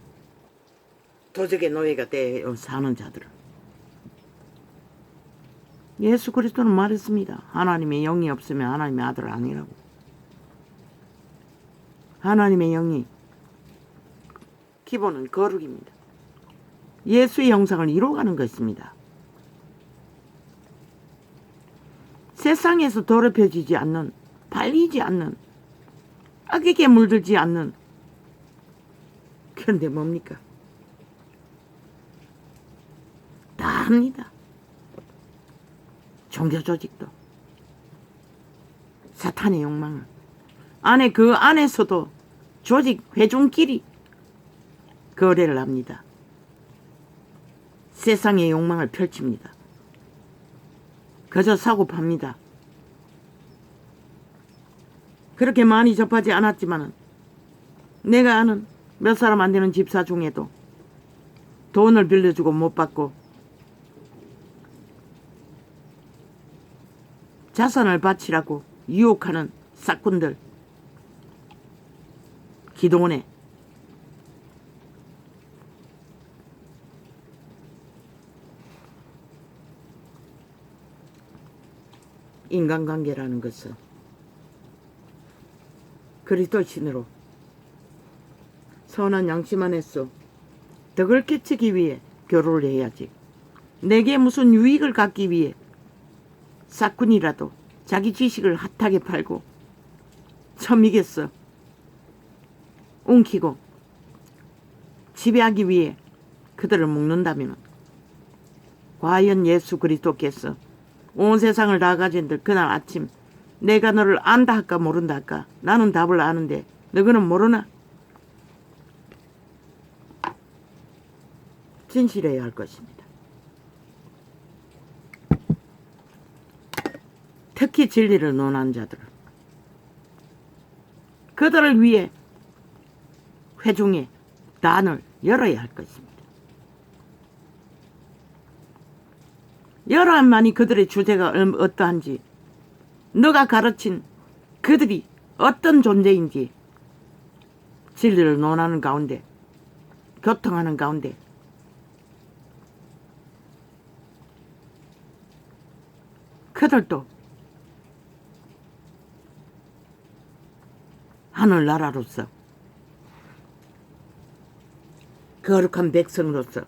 도적의 노예가 되어 사는 자들은 예수 그리스도는 말했습니다. 하나님의 영이 없으면 하나님의 아들 아니라고. 하나님의 영이 기본은 거룩입니다. 예수의 형상을 이루어가는 것입니다. 세상에서 더럽혀지지 않는, 발리지 않는, 악에게 물들지 않는, 그런데 뭡니까? 다 합니다. 종교 조직도 사탄의 욕망을 그 안에서도 조직 회중끼리 거래를 합니다. 세상의 욕망을 펼칩니다. 그저 사고 팝니다. 그렇게 많이 접하지 않았지만 내가 아는 몇 사람 안 되는 집사 중에도 돈을 빌려주고 못 받고 자산을 바치라고 유혹하는 싹군들 기도원에 인간관계라는 것은 그리스도 신으로 선한 양심 안에서 덕을 끼치기 위해 교류를 해야지. 내게 무슨 유익을 갖기 위해 싹군이라도 자기 지식을 핫하게 팔고 처미겠어 웅키고 지배하기 위해 그들을 묶는다면 과연 예수 그리스도께서 온 세상을 다 가진들 그날 아침 내가 너를 안다 할까 모른다 할까? 나는 답을 아는데 너희는 모르나? 진실해야 할 것입니다. 특히 진리를 논한 자들 그들을 위해 회중의 단을 열어야 할 것입니다. 열어야만이 그들의 주제가 어떠한지 너가 가르친 그들이 어떤 존재인지 진리를 논하는 가운데 교통하는 가운데 그들도 하늘나라로서 거룩한 백성으로서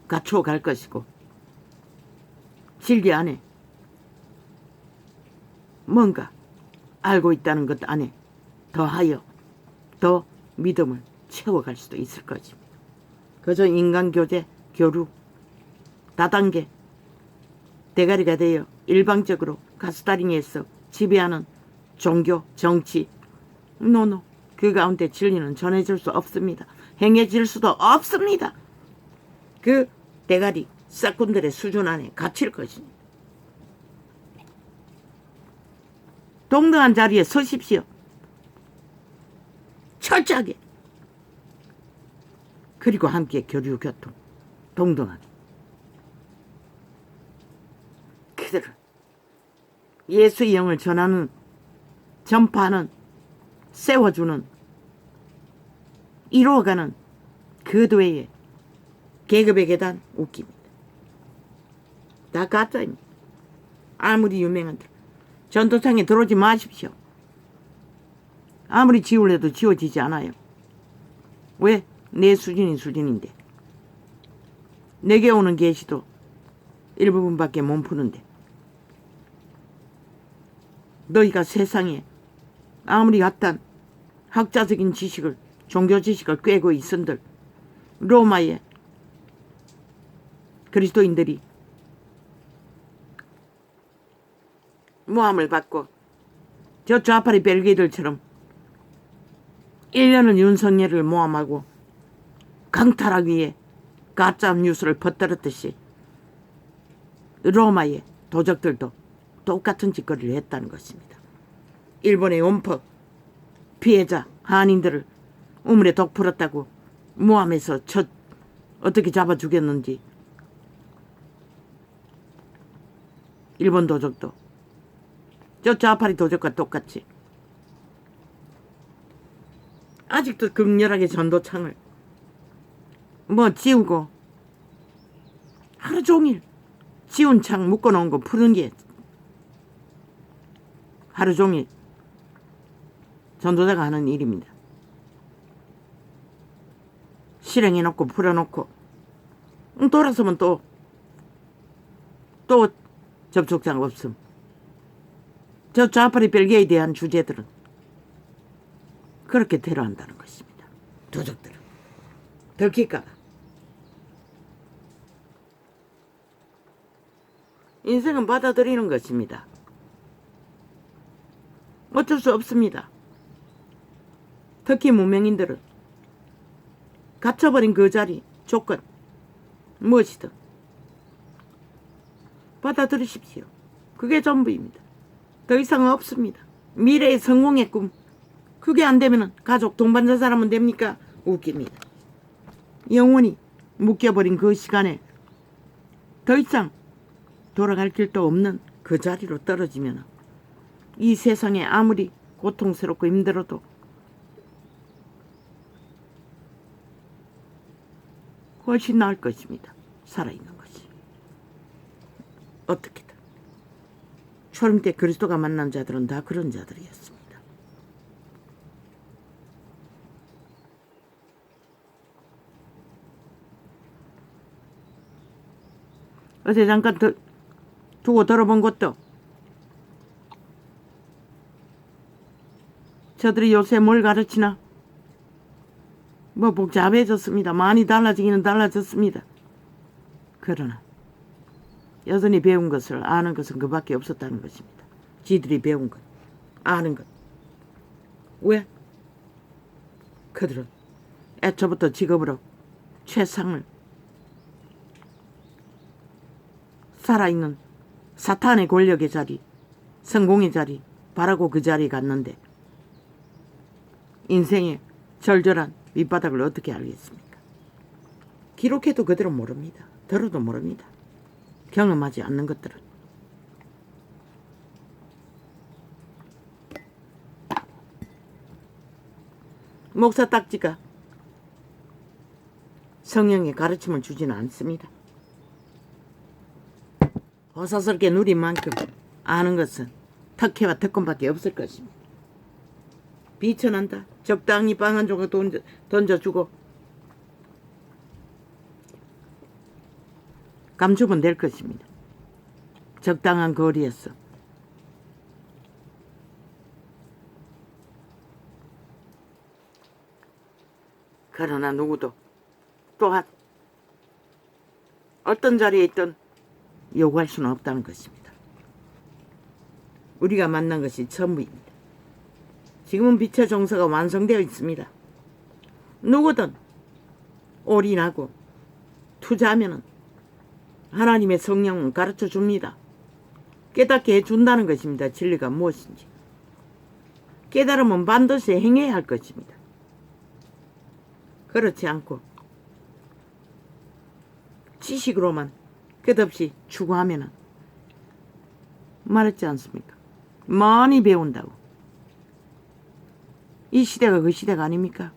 갖추어 갈 것이고 진리 안에 뭔가 알고 있다는 것 안에 더하여 더 믿음을 채워갈 수도 있을 것입니다. 그저 인간교제, 교류, 다단계, 대가리가 되어 일방적으로 가스다링에서 지배하는 종교, 정치, 노노 그 가운데 진리는 전해질 수 없습니다. 행해질 수도 없습니다. 그 대가리 싹군들의 수준 안에 갇힐 것입니다. 동등한 자리에 서십시오. 철저하게. 그리고 함께 교류, 교통. 동등하게. 그들은 예수의 영을 전하는, 전파하는, 세워주는, 이루어가는 그 외에 계급의 계단 웃깁니다. 다 가짜입니다. 아무리 유명한들 전도상에 들어오지 마십시오. 아무리 지우려도 지워지지 않아요. 왜? 내 수준이 수준인데. 내게 오는 계시도 일부분밖에 못 푸는데. 너희가 세상에 아무리 핫한 학자적인 지식을, 종교 지식을 꿰고 있은들 로마의 그리스도인들이 모함을 받고 저 좌파리 벨기들처럼 1년을 윤석열을 모함하고 강탈하기 위해 가짜 뉴스를 퍼뜨렸듯이 로마의 도적들도 똑같은 짓거리를 했다는 것입니다. 일본의 원포 피해자 한인들을 우물에 독 풀었다고 모함해서 어떻게 잡아 죽였는지 일본 도적도 저 좌파리 도적과 똑같이 아직도 극렬하게 전도창을 지우고 하루 종일 지운 창 묶어놓은 거 푸는 게 하루 종일 전도자가 하는 일입니다. 실행해놓고 풀어놓고 돌아서면 또 접촉자가 없음. 저 좌파리 벨기에에 대한 주제들은 그렇게 대로한다는 것입니다. 도적들은 들킬까봐. 인생은 받아들이는 것입니다. 어쩔 수 없습니다. 특히 무명인들은 갇혀버린 그 자리, 조건, 무엇이든 받아들이십시오. 그게 전부입니다. 더 이상은 없습니다. 미래의 성공의 꿈, 그게 안 되면 가족 동반자 사람은 됩니까? 웃깁니다. 영원히 묶여버린 그 시간에 더 이상 돌아갈 길도 없는 그 자리로 떨어지면 이 세상에 아무리 고통스럽고 힘들어도 훨씬 나을 것입니다. 살아있는 것이. 어떻게든. 초림 때 그리스도가 만난 자들은 다 그런 자들이었습니다. 어제 잠깐 두고 들어본 것도 저들이 요새 뭘 가르치나 복잡해졌습니다. 많이 달라지기는 달라졌습니다. 그러나 여전히 배운 것을 아는 것은 그밖에 없었다는 것입니다. 지들이 배운 것, 아는 것. 왜? 그들은 애초부터 직업으로 최상을 살아있는 사탄의 권력의 자리, 성공의 자리, 바라고 그 자리에 갔는데 인생의 절절한 밑바닥을 어떻게 알겠습니까? 기록해도 그대로 모릅니다. 들어도 모릅니다. 경험하지 않는 것들은. 목사 딱지가 성령의 가르침을 주지는 않습니다. 호사스럽게 누린 만큼 아는 것은 특혜와 특권밖에 없을 것입니다. 비천한다. 적당히 빵 한 조각 던져주고 감추면 될 것입니다. 적당한 거리에서. 그러나 누구도 또한 어떤 자리에 있든 요구할 수는 없다는 것입니다. 우리가 만난 것이 전부입니다. 지금은 빛의 정서가 완성되어 있습니다. 누구든 올인하고 투자하면 하나님의 성령은 가르쳐 줍니다. 깨닫게 해준다는 것입니다. 진리가 무엇인지. 깨달으면 반드시 행해야 할 것입니다. 그렇지 않고 지식으로만 끝없이 추구하면은 말했지 않습니까? 많이 배운다고. 이 시대가 그 시대가 아닙니까?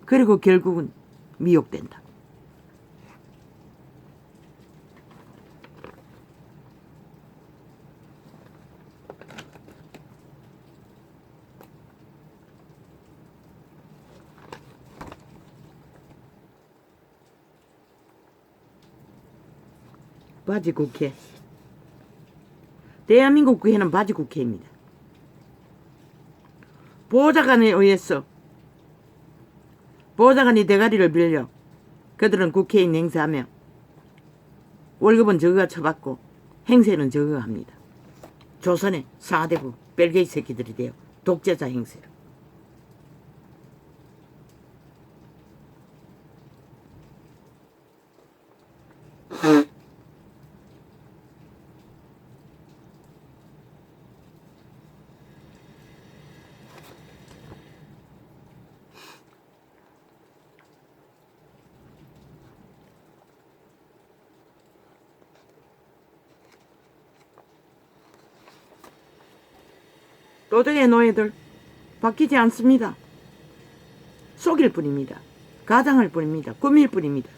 그리고 결국은 미혹된다. 바지 국회. 대한민국 국회는 바지 국회입니다. 보좌관에 의해서 보좌관이 대가리를 빌려 그들은 국회의원 행세하며 월급은 저거가 쳐받고 행세는 저거가 합니다. 조선의 4대국 벨게이 새끼들이 되어 독재자 행세를. 도덕의 노예들 바뀌지 않습니다. 속일 뿐입니다. 가장할 뿐입니다. 꾸밀 뿐입니다.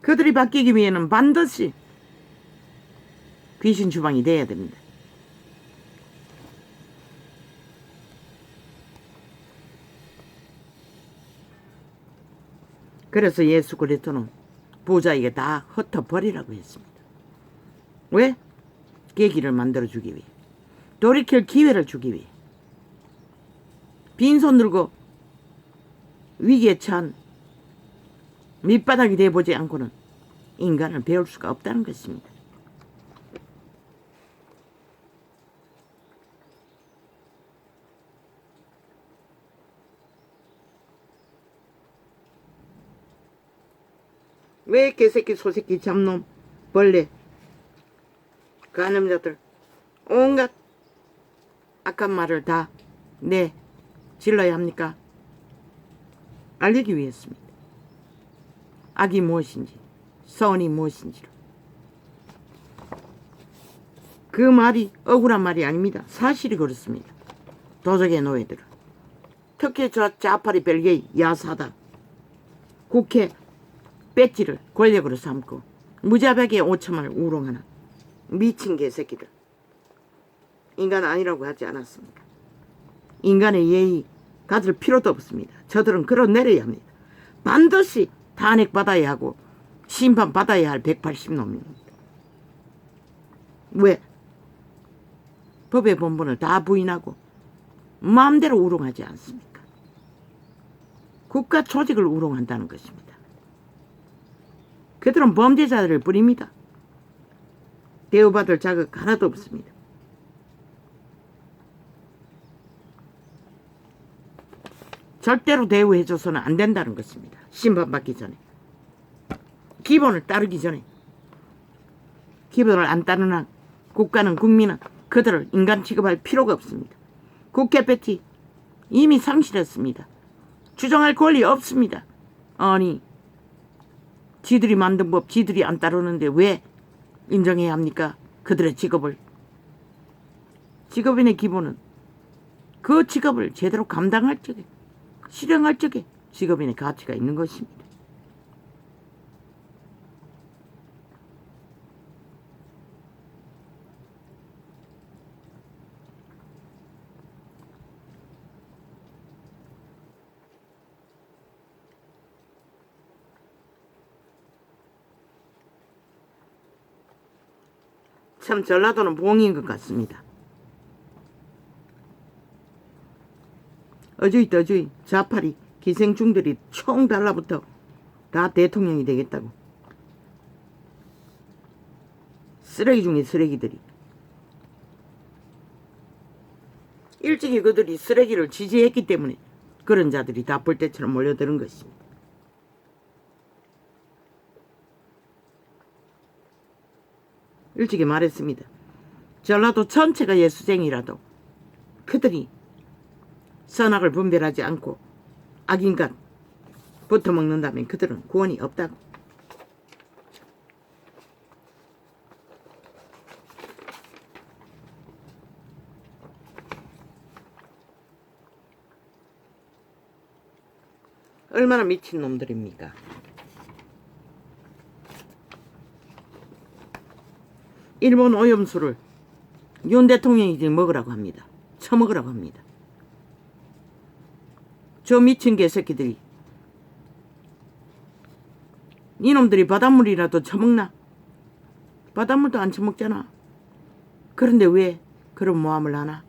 그들이 바뀌기 위해는 반드시 귀신 주방이 돼야 됩니다. 그래서 예수 그리스도는 부자에게 다 흩어버리라고 했습니다. 왜? 계기를 만들어주기 위해. 돌이킬 기회를 주기 위해. 빈손 들고 위기에 처한 밑바닥이 돼보지 않고는 인간을 배울 수가 없다는 것입니다. 왜 개새끼 소새끼 잡놈 벌레 간음자들 온갖 악한 말을 다 질러야 합니까? 알리기 위해서입니다. 악이 무엇인지 선이 무엇인지를. 그 말이 억울한 말이 아닙니다. 사실이 그렇습니다. 도적의 노예들은 특히 저 자파리 벨게이 야사다 국회 배지를 권력으로 삼고 무자백의 오참을 우롱하는 미친 개새끼들. 인간 아니라고 하지 않았습니까? 인간의 예의 가질 필요도 없습니다. 저들은 끌어내려야 합니다. 반드시 탄핵받아야 하고 심판받아야 할 180놈입니다. 왜? 법의 본분을 다 부인하고 마음대로 우롱하지 않습니까? 국가 조직을 우롱한다는 것입니다. 그들은 범죄자들을 뿌립니다. 대우받을 자격 하나도 없습니다. 절대로 대우해줘서는 안 된다는 것입니다. 심판받기 전에. 기본을 따르기 전에. 기본을 안 따르는 한 국가는 국민은 그들을 인간 취급할 필요가 없습니다. 국회 배치 이미 상실했습니다. 주장할 권리 없습니다. 아니 지들이 만든 법 지들이 안 따르는데 왜 인정해야 합니까? 그들의 직업을. 직업인의 기본은 그 직업을 제대로 감당할 적에 실행할 적에 직업인의 가치가 있는 것입니다. 참 전라도는 봉인 것 같습니다. 어주이 떠주이 자파리 기생충들이 총 달라붙어 다 대통령이 되겠다고. 쓰레기 중에 쓰레기들이. 일찍이 그들이 쓰레기를 지지했기 때문에 그런 자들이 다 벌떼처럼 몰려드는 것입니다. 일찍이 말했습니다. 전라도 전체가 예수쟁이라도 그들이 선악을 분별하지 않고 악인간 붙어먹는다면 그들은 구원이 없다고. 얼마나 미친 놈들입니까? 일본 오염수를 윤 대통령이 지금 먹으라고 합니다. 처먹으라고 합니다. 저 미친 개새끼들이 이놈들이 바닷물이라도 처먹나? 바닷물도 안 처먹잖아. 그런데 왜 그런 모함을 하나?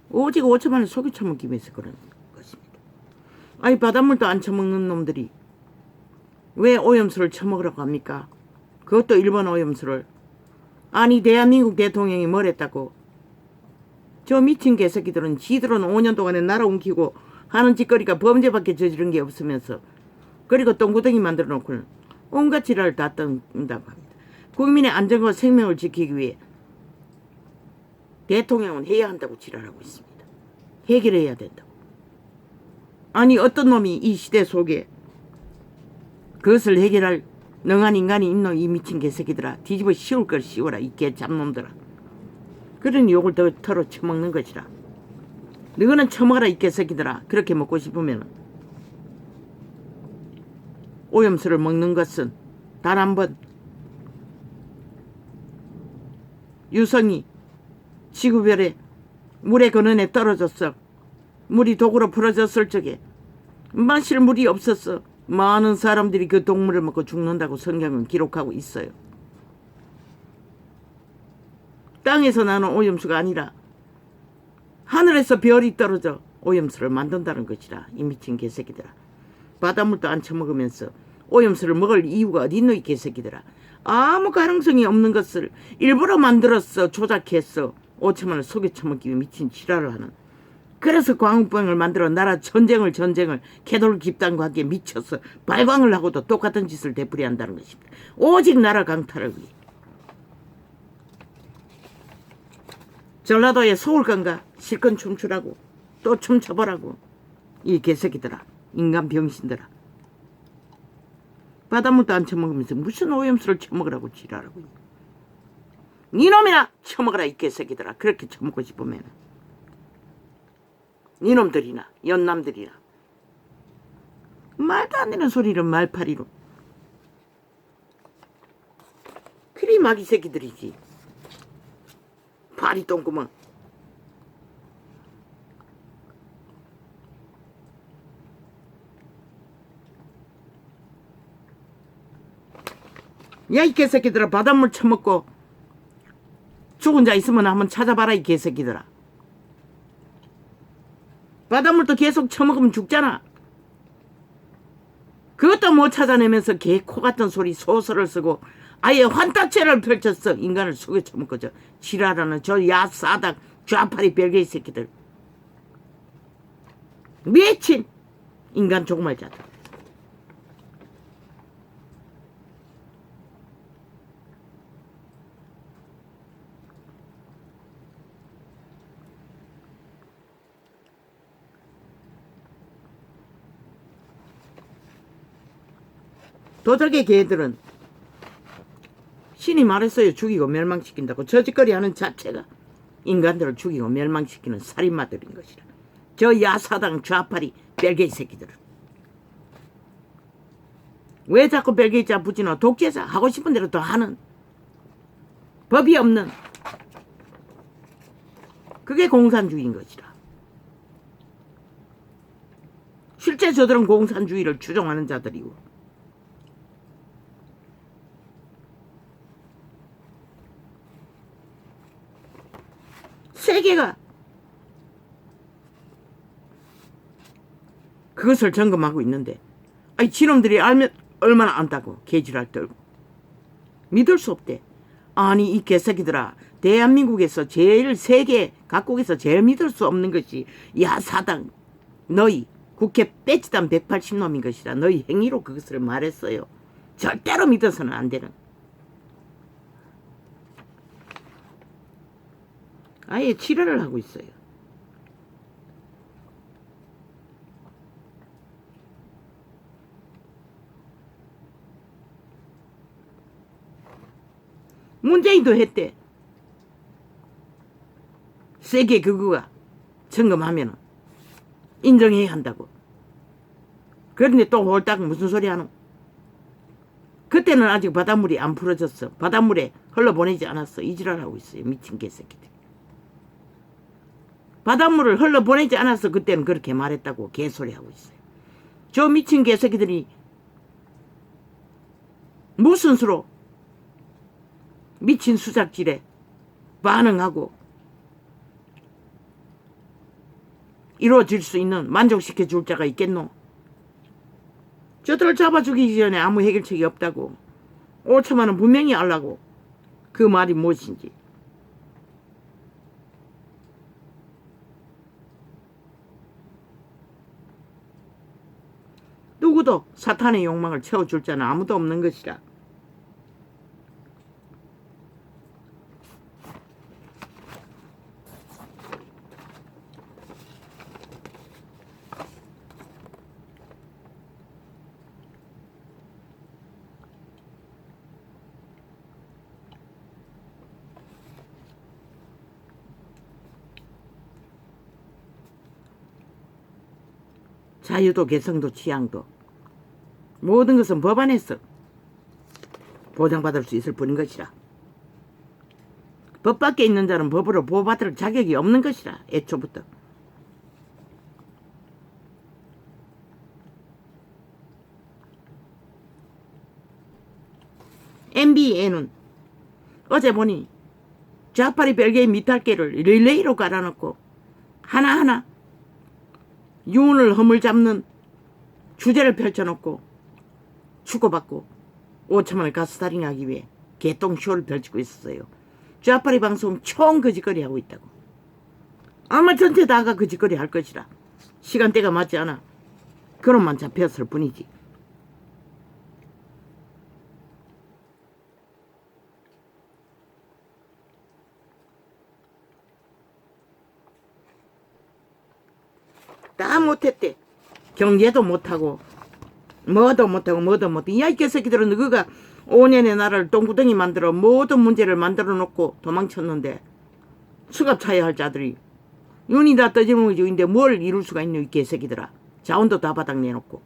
오직 5천만을 속여 처먹기 위해서 그런 것입니다. 아니 바닷물도 안 처먹는 놈들이 왜 오염수를 처먹으라고 합니까? 그것도 일본 오염수를. 아니 대한민국 대통령이 뭘 했다고? 저 미친 개새끼들은 지들은 5년 동안에 나라 옮기고 하는 짓거리가 범죄밖에 저지른 게 없으면서 그리고 똥구덩이 만들어 놓고는 온갖 지랄을 다 떤다고 합니다. 국민의 안전과 생명을 지키기 위해 대통령은 해야 한다고 지랄하고 있습니다. 해결해야 된다고. 아니 어떤 놈이 이 시대 속에 그것을 해결할 능한 인간이 있노? 이 미친 개새끼들아. 뒤집어 씌울 걸 씌워라 이 개잡놈들아. 그러니 욕을 더 털어 처먹는 것이라. 너는 처먹어라 이 개새끼들아. 그렇게 먹고 싶으면 오염수를 먹는 것은 단 한 번 유성이 지구별에 물의 근원에 떨어졌어. 물이 독으로 풀어졌을 적에 마실 물이 없었어. 많은 사람들이 그 독물을 먹고 죽는다고 성경은 기록하고 있어요. 땅에서 나는 오염수가 아니라 하늘에서 별이 떨어져 오염수를 만든다는 것이라. 이 미친 개새끼들아. 바닷물도 안 처먹으면서 오염수를 먹을 이유가 어디 있노 이 개새끼들아. 아무 가능성이 없는 것을 일부러 만들었어. 조작했어. 5천만을 속여 처먹기 위해 미친 지랄을 하는. 그래서 광우병을 만들어 나라 전쟁을 개돌 집단과 함께 미쳐서 발광을 하고도 똑같은 짓을 되풀이한다는 것입니다. 오직 나라 강탈을 위해. 전라도의 서울강가 실컷 춤추라고 또 춤춰보라고. 이 개새끼들아. 인간 병신들아. 바닷물도 안 처먹으면서 무슨 오염수를 처먹으라고 지랄하고 있냐. 니놈이나 처먹어라 이 개새끼들아. 그렇게 처먹고 싶으면 니놈들이나 연남들이나 말도 안 되는 소리를 말파리로. 그리 마귀 새끼들이지. 파리 똥구멍. 야 이 개새끼들아. 바닷물 처먹고 죽은 자 있으면 한번 찾아봐라 이 개새끼들아. 바닷물도 계속 처먹으면 죽잖아. 그것도 못 찾아내면서 개코 같은 소리 소설을 쓰고 아예 환타체를 펼쳤어. 인간을 속여 처먹고 저 지랄하는 저 야싸닥 좌파리 별개의 새끼들. 미친 인간 조그말자들. 도적의 개들은 신이 말했어요. 죽이고 멸망시킨다고. 저 짓거리 하는 자체가 인간들을 죽이고 멸망시키는 살인마들인 것이라. 저 야사당 좌파리 별개의 새끼들은. 왜 자꾸 별개의 자 붙이노? 독재자 하고 싶은 대로 더 하는. 법이 없는. 그게 공산주의인 것이라. 실제 저들은 공산주의를 추종하는 자들이고 세계가 그것을 점검하고 있는데 아니 지놈들이 알면 얼마나 안다고 개지랄 떨고 믿을 수 없대. 아니 이 개새끼들아. 대한민국에서 제일 세계 각국에서 제일 믿을 수 없는 것이 야사당 너희 국회 빼지단 180놈인 것이라. 너희 행위로 그것을 말했어요. 절대로 믿어서는 안 되는. 아예 지랄을 하고 있어요. 문재인도 했대. 세계 그거가 점검하면은 인정해야 한다고. 그런데 또 홀딱 무슨 소리 하노? 그때는 아직 바닷물이 안 풀어졌어. 바닷물에 흘러보내지 않았어. 이지랄하고 있어요. 미친 개새끼들. 바닷물을 흘러보내지 않았어. 그때는 그렇게 말했다고 개소리하고 있어요. 저 미친 개새끼들이 무슨 수로 미친 수작질에 반응하고 이루어질 수 있는 만족시켜 줄 자가 있겠노? 저들을 잡아 죽이기 전에 아무 해결책이 없다고. 5천만 원 분명히 알라고. 그 말이 무엇인지. 누구도 사탄의 욕망을 채워줄 자는 아무도 없는 것이라. 자유도 개성도 취향도 모든 것은 법 안에서 보장받을 수 있을 뿐인 것이라. 법 밖에 있는 자는 법으로 보호받을 자격이 없는 것이라. 애초부터. MBN은 어제 보니 좌파리 별개의 미탈계를 릴레이로 깔아놓고 하나하나 윤을 허물잡는 주제를 펼쳐놓고 주고받고 5천만 원을 가스타링하기 위해 개똥쇼를 펼치고 있었어요. 좌파리 방송 총 거짓거리 하고 있다고. 아마 전체 다가 거짓거리 할 것이라. 시간대가 맞지 않아. 그놈만 잡혔을 뿐이지. 다 못했대. 경제도 못하고 뭐도 못하고. 야, 이 개새끼들은 너가 5년의 나라를 똥구덩이 만들어 모든 문제를 만들어 놓고 도망쳤는데 수갑 차야 할 자들이 윤이 다 떠지는 중인데 뭘 이룰 수가 있노, 이 개새끼들아. 자원도 다 바닥 내놓고.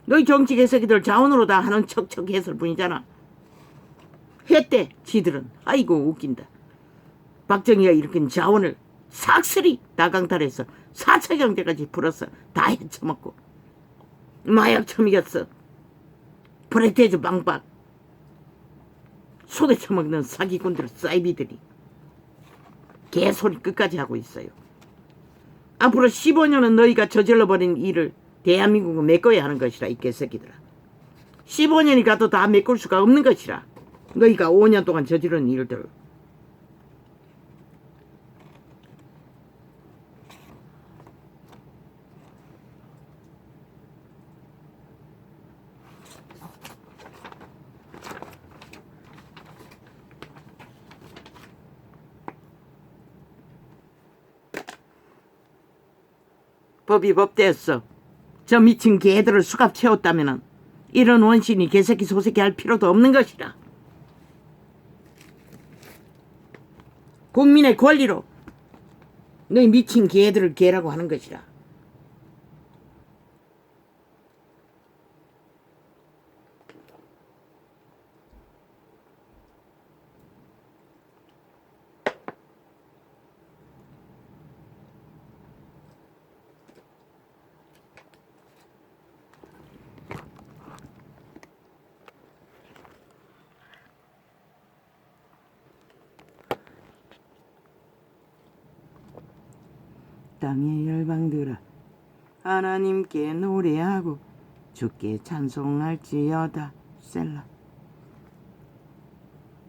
너희 정치 개새끼들 자원으로 다 하는 척척 했을 뿐이잖아. 했대 지들은. 아이고 웃긴다. 박정희가 일으킨 자원을 삭슬이 다 강탈해서 4차 경제까지 풀어서 다 헤쳐먹고 마약 처먹였어. 프레테즈 빵빵 속에 처먹는 사기꾼들 사이비들이 개소리 끝까지 하고 있어요. 앞으로 15년은 너희가 저질러버린 일을 대한민국은 메꿔야 하는 것이라. 이 개새끼들아. 15년이 가도 다 메꿀 수가 없는 것이라. 너희가 5년 동안 저지른 일들. 법이 법대였어. 저 미친 개들을 수갑 채웠다면은 이런 원신이 개새끼 소새끼 할 필요도 없는 것이라. 국민의 권리로 너희 미친 개들을 개라고 하는 것이라. 땅의 열방들아 하나님께 노래하고 주께 찬송할지어다. 셀라.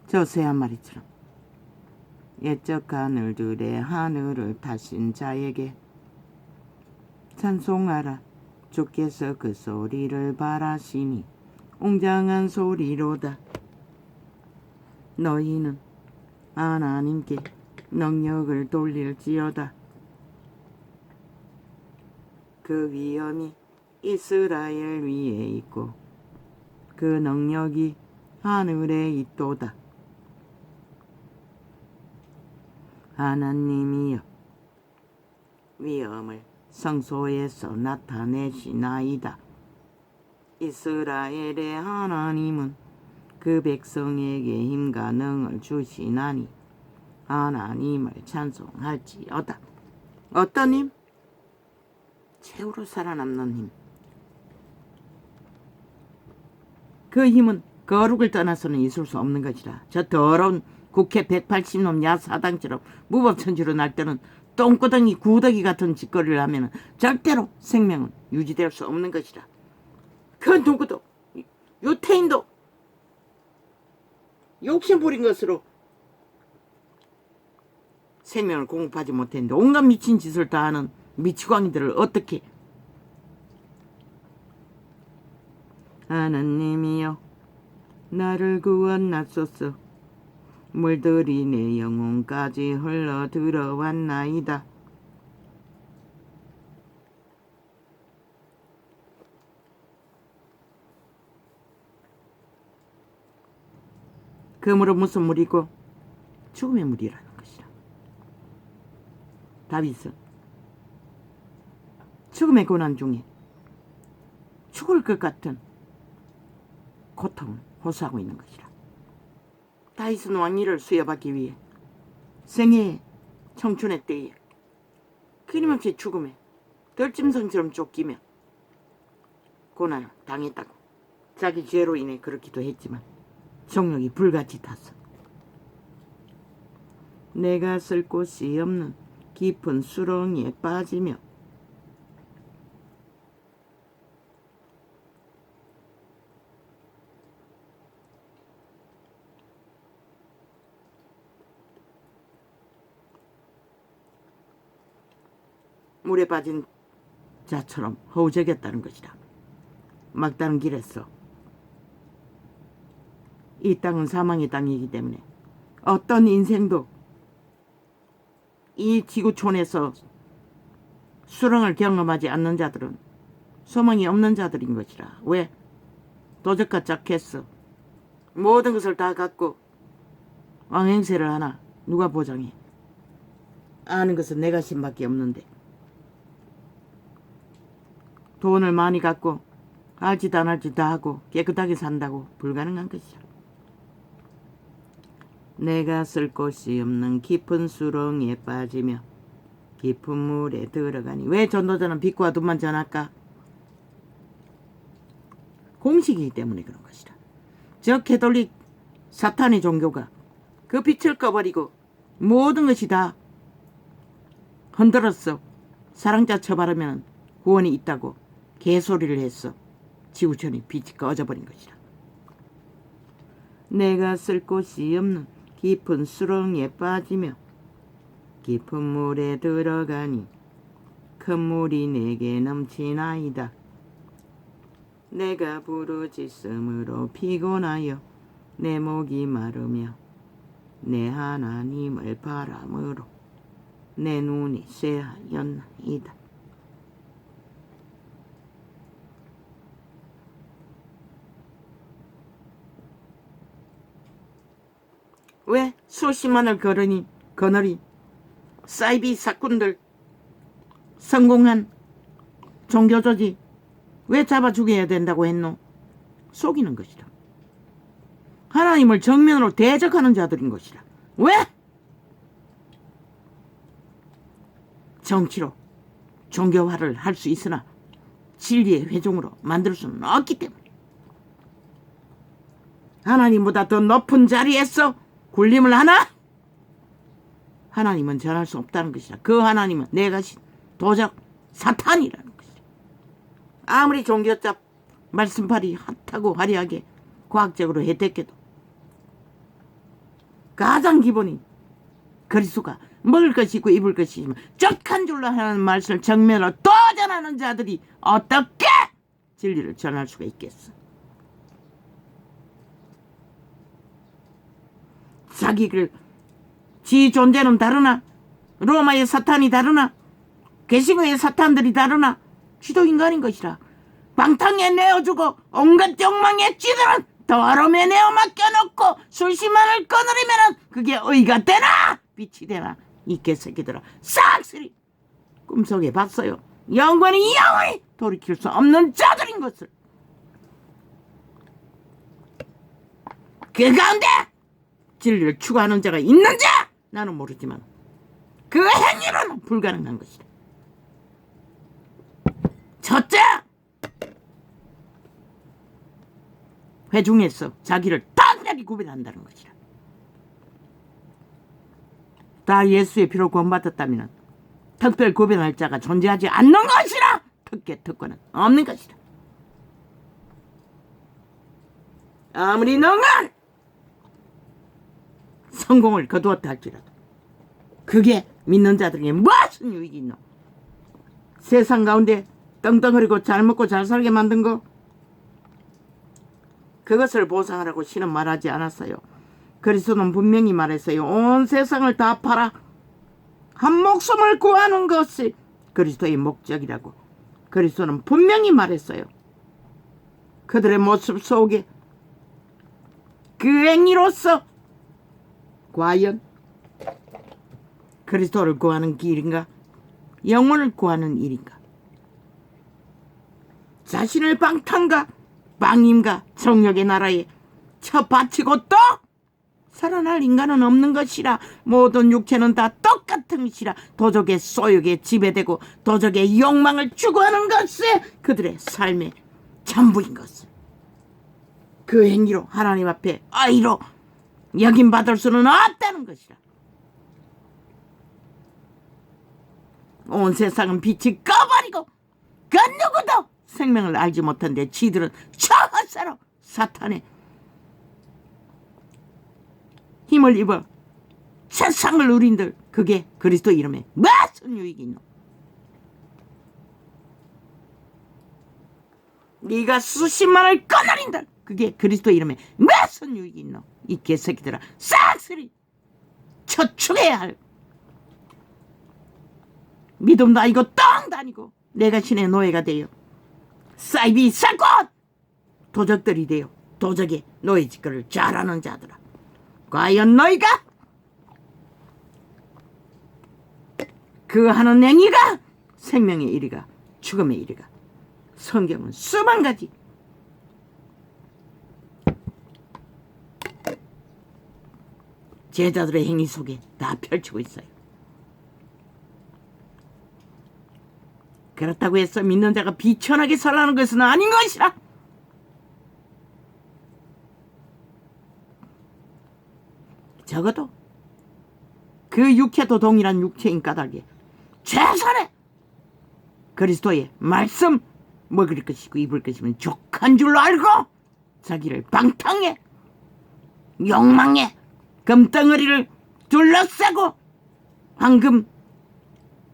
저 새 한 마리처럼 옛적 하늘들의 하늘을 타신 자에게 찬송하라. 주께서 그 소리를 바라시니 웅장한 소리로다. 너희는 하나님께 능력을 돌릴지어다. 그 위엄이 이스라엘 위에 있고 그 능력이 하늘에 있도다. 하나님이여 위엄을 성소에서 나타내시나이다. 이스라엘의 하나님은 그 백성에게 힘과 능을 주시나니 하나님을 찬송할지어다. 어떤 힘? 최후로 살아남는 힘. 그 힘은 거룩을 떠나서는 있을 수 없는 것이라. 저 더러운 국회 180놈 야사당처럼 무법천지로 날 때는 똥구덩이 구더기 같은 짓거리를 하면 절대로 생명은 유지될 수 없는 것이라. 그 누구도 유태인도 욕심부린 것으로 생명을 공급하지 못했는데 온갖 미친 짓을 다 하는 미치광이들을 어떻게 하나님이여 나를 구원하소서. 물들이 내 영혼까지 흘러 들어왔나이다. 그 물은 무슨 물이고? 죽음의 물이라는 것이라. 다윗은 죽음의 고난 중에 죽을 것 같은 고통을 호소하고 있는 것이라. 다윗은 왕위를 수여받기 위해 생애의 청춘의 때에 끊임없이 죽음에 들짐승처럼 쫓기며 고난을 당했다고. 자기 죄로 인해 그렇기도 했지만 정욕이 불같이 탔어. 내가 쓸 곳이 없는 깊은 수렁에 빠지며 물에 빠진 자처럼 허우적였다는 것이다. 막다른 길에서 이 땅은 사망의 땅이기 때문에 어떤 인생도 이 지구촌에서 수렁을 경험하지 않는 자들은 소망이 없는 자들인 것이라. 왜? 도적과 짝했어. 모든 것을 다 갖고 왕행세를 하나 누가 보장해? 아는 것은 내가 신밖에 없는데 돈을 많이 갖고 알지도 안 알지도 다 하고 깨끗하게 산다고 불가능한 것이야. 내가 쓸 곳이 없는 깊은 수렁에 빠지며 깊은 물에 들어가니. 왜 전도자는 빛과 돈만 전할까? 공식이기 때문에 그런 것이라. 저 캐톨릭 사탄의 종교가 그 빛을 꺼버리고 모든 것이 다 흔들었어. 사랑자 처바르면 구원이 있다고 개소리를 했어. 지구촌이 빛이 꺼져버린 것이라. 내가 쓸 곳이 없는 깊은 수렁에 빠지며 깊은 물에 들어가니 큰 물이 내게 넘치나이다. 내가 부르짖음으로 피곤하여 내 목이 마르며 내 하나님을 바람으로 내 눈이 쇠하였나이다. 왜 수십만을 거느린 사이비 사꾼들, 성공한 종교조직 왜 잡아 죽여야 된다고 했노? 속이는 것이라. 하나님을 정면으로 대적하는 자들인 것이라. 왜? 정치로 종교화를 할 수 있으나 진리의 회종으로 만들 수는 없기 때문에. 하나님보다 더 높은 자리에서 군림을 하나? 하나님은 전할 수 없다는 것이라. 그 하나님은 내가 신 도적 사탄이라는 것이라. 아무리 종교자 말씀팔이 핫하고 화려하게 과학적으로 해댔게도 가장 기본인 그리스도가 먹을 것이 있고 입을 것이 있지만 적한 줄로 하는 말씀을 정면으로 또 전하는 자들이 어떻게 진리를 전할 수가 있겠어? 자기를 지 존재는 다르나 로마의 사탄이 다르나 개신교의 사탄들이 다르나 지도 인간인 것이라. 방탕에 내어주고 온갖 욕망의 찌들은 더러움에 내어 맡겨놓고 수십만을 거느리면은 그게 의가 되나? 빛이 되나? 이 개새끼들아, 싹쓸이 꿈속에 봤어요. 영원히 돌이킬 수 없는 자들인 것을. 그 가운데 진리를 추구하는 자가 있는지 나는 모르지만 그 행위로는 불가능한 것이다. 첫째, 회중에서 자기를 단단히 구별한다는 것이다. 다 예수의 피로 구원받았다면 특별 구별할 자가 존재하지 않는 것이라. 특권은 없는 것이다. 아무리 너가 성공을 거두었다 할지라도 그게 믿는 자들에게 무슨 유익이 있노? 세상 가운데 떵떵거리고 잘 먹고 잘 살게 만든 거, 그것을 보상하라고 신은 말하지 않았어요. 그리스도는 분명히 말했어요. 온 세상을 다 팔아 한 목숨을 구하는 것이 그리스도의 목적이라고. 그리스도는 분명히 말했어요. 그들의 모습 속에 그 행위로서 과연 그리스도를 구하는 길인가? 영혼을 구하는 일인가? 자신을 방탕과 방임과 정욕의 나라에 처바치고 또 살아날 인간은 없는 것이라. 모든 육체는 다 똑같은 것이라. 도적의 소욕에 지배되고 도적의 욕망을 추구하는 것이 그들의 삶의 전부인 것을. 그 행위로 하나님 앞에 의로 여김받을 수는 없다는 것이라. 온 세상은 빛이 꺼버리고 그 누구도 생명을 알지 못한데 지들은 저 헛사로 사탄의 힘을 입어 세상을 누린들 그게 그리스도 이름에 무슨 유익이 있노? 네가 수십만을 꺼내린들 그게 그리스도 이름에 무슨 유익이 있노? 이 개새끼들아, 싹쓸이 처축해야 할 믿음도 아니고 똥도 아니고 내가 신의 노예가 되어 사이비 살꽃 도적들이 되어 도적의 노예 짓거리를 잘하는 자들아, 과연 너희가 그 하는 행위가 생명의 일이가 죽음의 일이가? 성경은 수만 가지 제자들의 행위 속에 다 펼치고 있어요. 그렇다고 해서 믿는 자가 비천하게 살라는 것은 아닌 것이라. 적어도 그 육체도 동일한 육체인 까닭에 최선의 그리스도의 말씀 먹을 것이고 입을 것이면 족한 줄로 알고 자기를 방탕해 욕망에 금덩어리를 둘러싸고 황금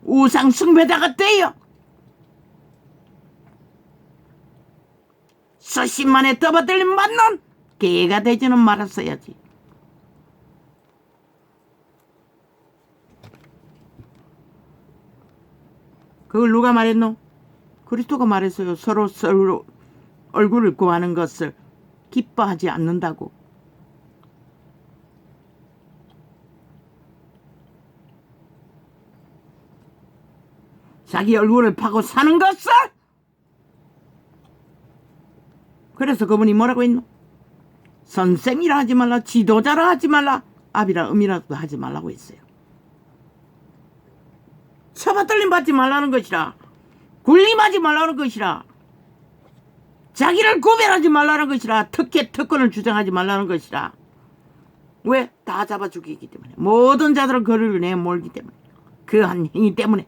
우상 숭배자가 되어 수십만에 떠받들림 받는 개가 되지는 말았어야지. 그걸 누가 말했노? 그리스도가 말했어요. 서로 얼굴을 구하는 것을 기뻐하지 않는다고. 자기 얼굴을 파고 사는 것을. 그래서 그분이 뭐라고 했노? 선생이라 하지 말라, 지도자라 하지 말라, 아비라 음이라도 하지 말라고 했어요. 처받들림 받지 말라는 것이라, 군림하지 말라는 것이라, 자기를 구별하지 말라는 것이라, 특권을 주장하지 말라는 것이라. 왜? 다 잡아 죽이기 때문에. 모든 자들은 그를 내몰기 때문에. 그 한 행위 때문에.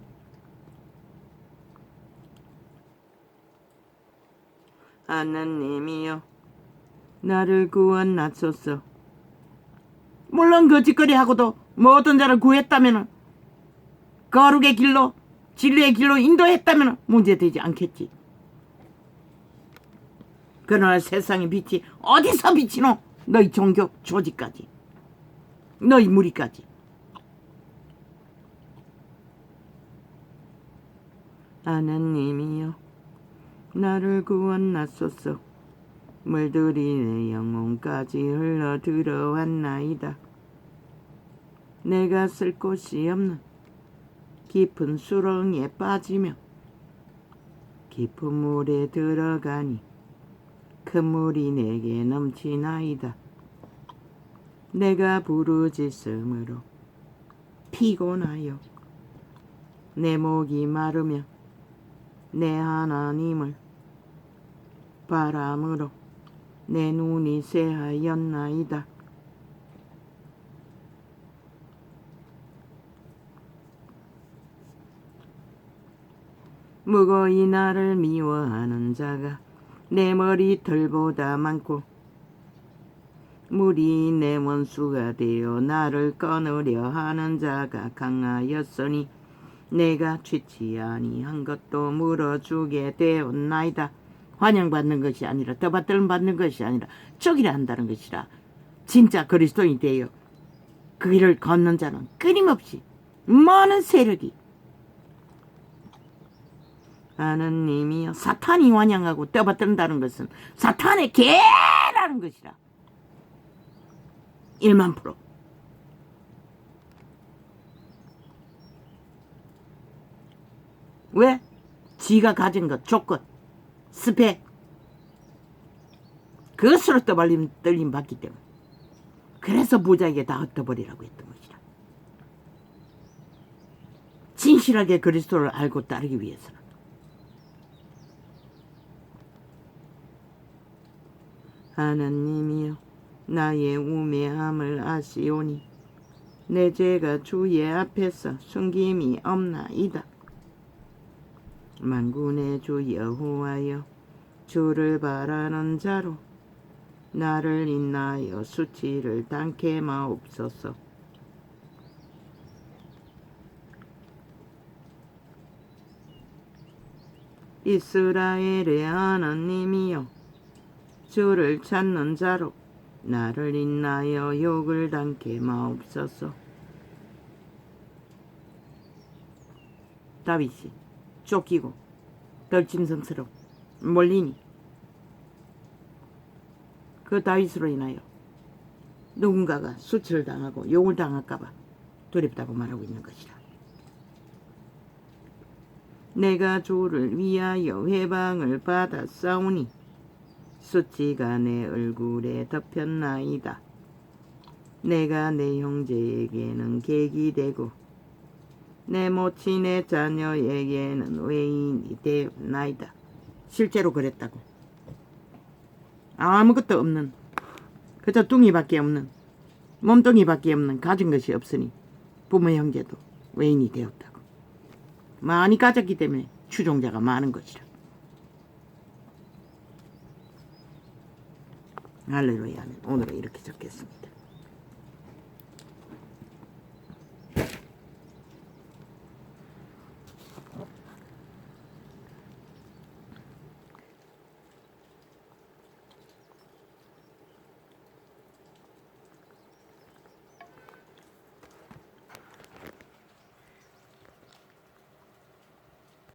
하나님이여 나를 구원하소서. 물론 거짓거리하고도 모든 자를 구했다면, 거룩의 길로 진리의 길로 인도했다면 문제되지 않겠지. 그러나 세상의 빛이 어디서 비치노? 너희 종교 조직까지, 너희 무리까지. 하나님이여 나를 구원하소서. 물들이 내 영혼까지 흘러 들어왔나이다. 내가 쓸 곳이 없는 깊은 수렁에 빠지며 깊은 물에 들어가니 큰 물이 내게 넘치나이다. 내가 부르짖음으로 피곤하여 내 목이 마르며 내 하나님을 바람으로 내 눈이 새하였나이다. 무거이 나를 미워하는 자가 내 머리털보다 많고 물이 내 원수가 되어 나를 끊으려 하는 자가 강하였으니 내가 취치 아니한 것도 물어주게 되었나이다. 환영받는 것이 아니라 떠받들음 받는 것이 아니라 저기라 한다는 것이라. 진짜 그리스도인이 되어 그 길을 걷는 자는 끊임없이 많은 세력이 하느님이여 사탄이 환영하고 떠받든다는 것은 사탄의 개라는 것이라. 100,000%. 왜? 지가 가진 것, 조건, 스펙 그것으로 떨림 받기 때문에. 그래서 부자에게 다 흩어버리라고 했던 것이라. 진실하게 그리스도를 알고 따르기 위해서는. 하나님이여 나의 우매함을 아시오니 내 죄가 주의 앞에서 숨김이 없나이다. 만군의 주 여호와여 주를 바라는 자로 나를 인하여 수치를 당케 마옵소서. 이스라엘의 하나님이여 주를 찾는 자로 나를 인하여 욕을 당케 마옵소서. 다윗이 쫓기고 덜짐승스럽고 몰리니 그 다윗으로 인하여 누군가가 수치를 당하고 욕을 당할까봐 두렵다고 말하고 있는 것이라. 내가 주를 위하여 회방을 받아 싸우니 수치가 내 얼굴에 덮였나이다. 내가 내 형제에게는 객이 되고 내 모친의 자녀에게는 외인이 되었나이다. 실제로 그랬다고. 아무것도 없는, 그저 뚱이밖에 없는, 몸뚱이밖에 없는, 가진 것이 없으니 부모 형제도 외인이 되었다고. 많이 가졌기 때문에 추종자가 많은 것이라. 할렐루야. 오늘은 이렇게 적겠습니다.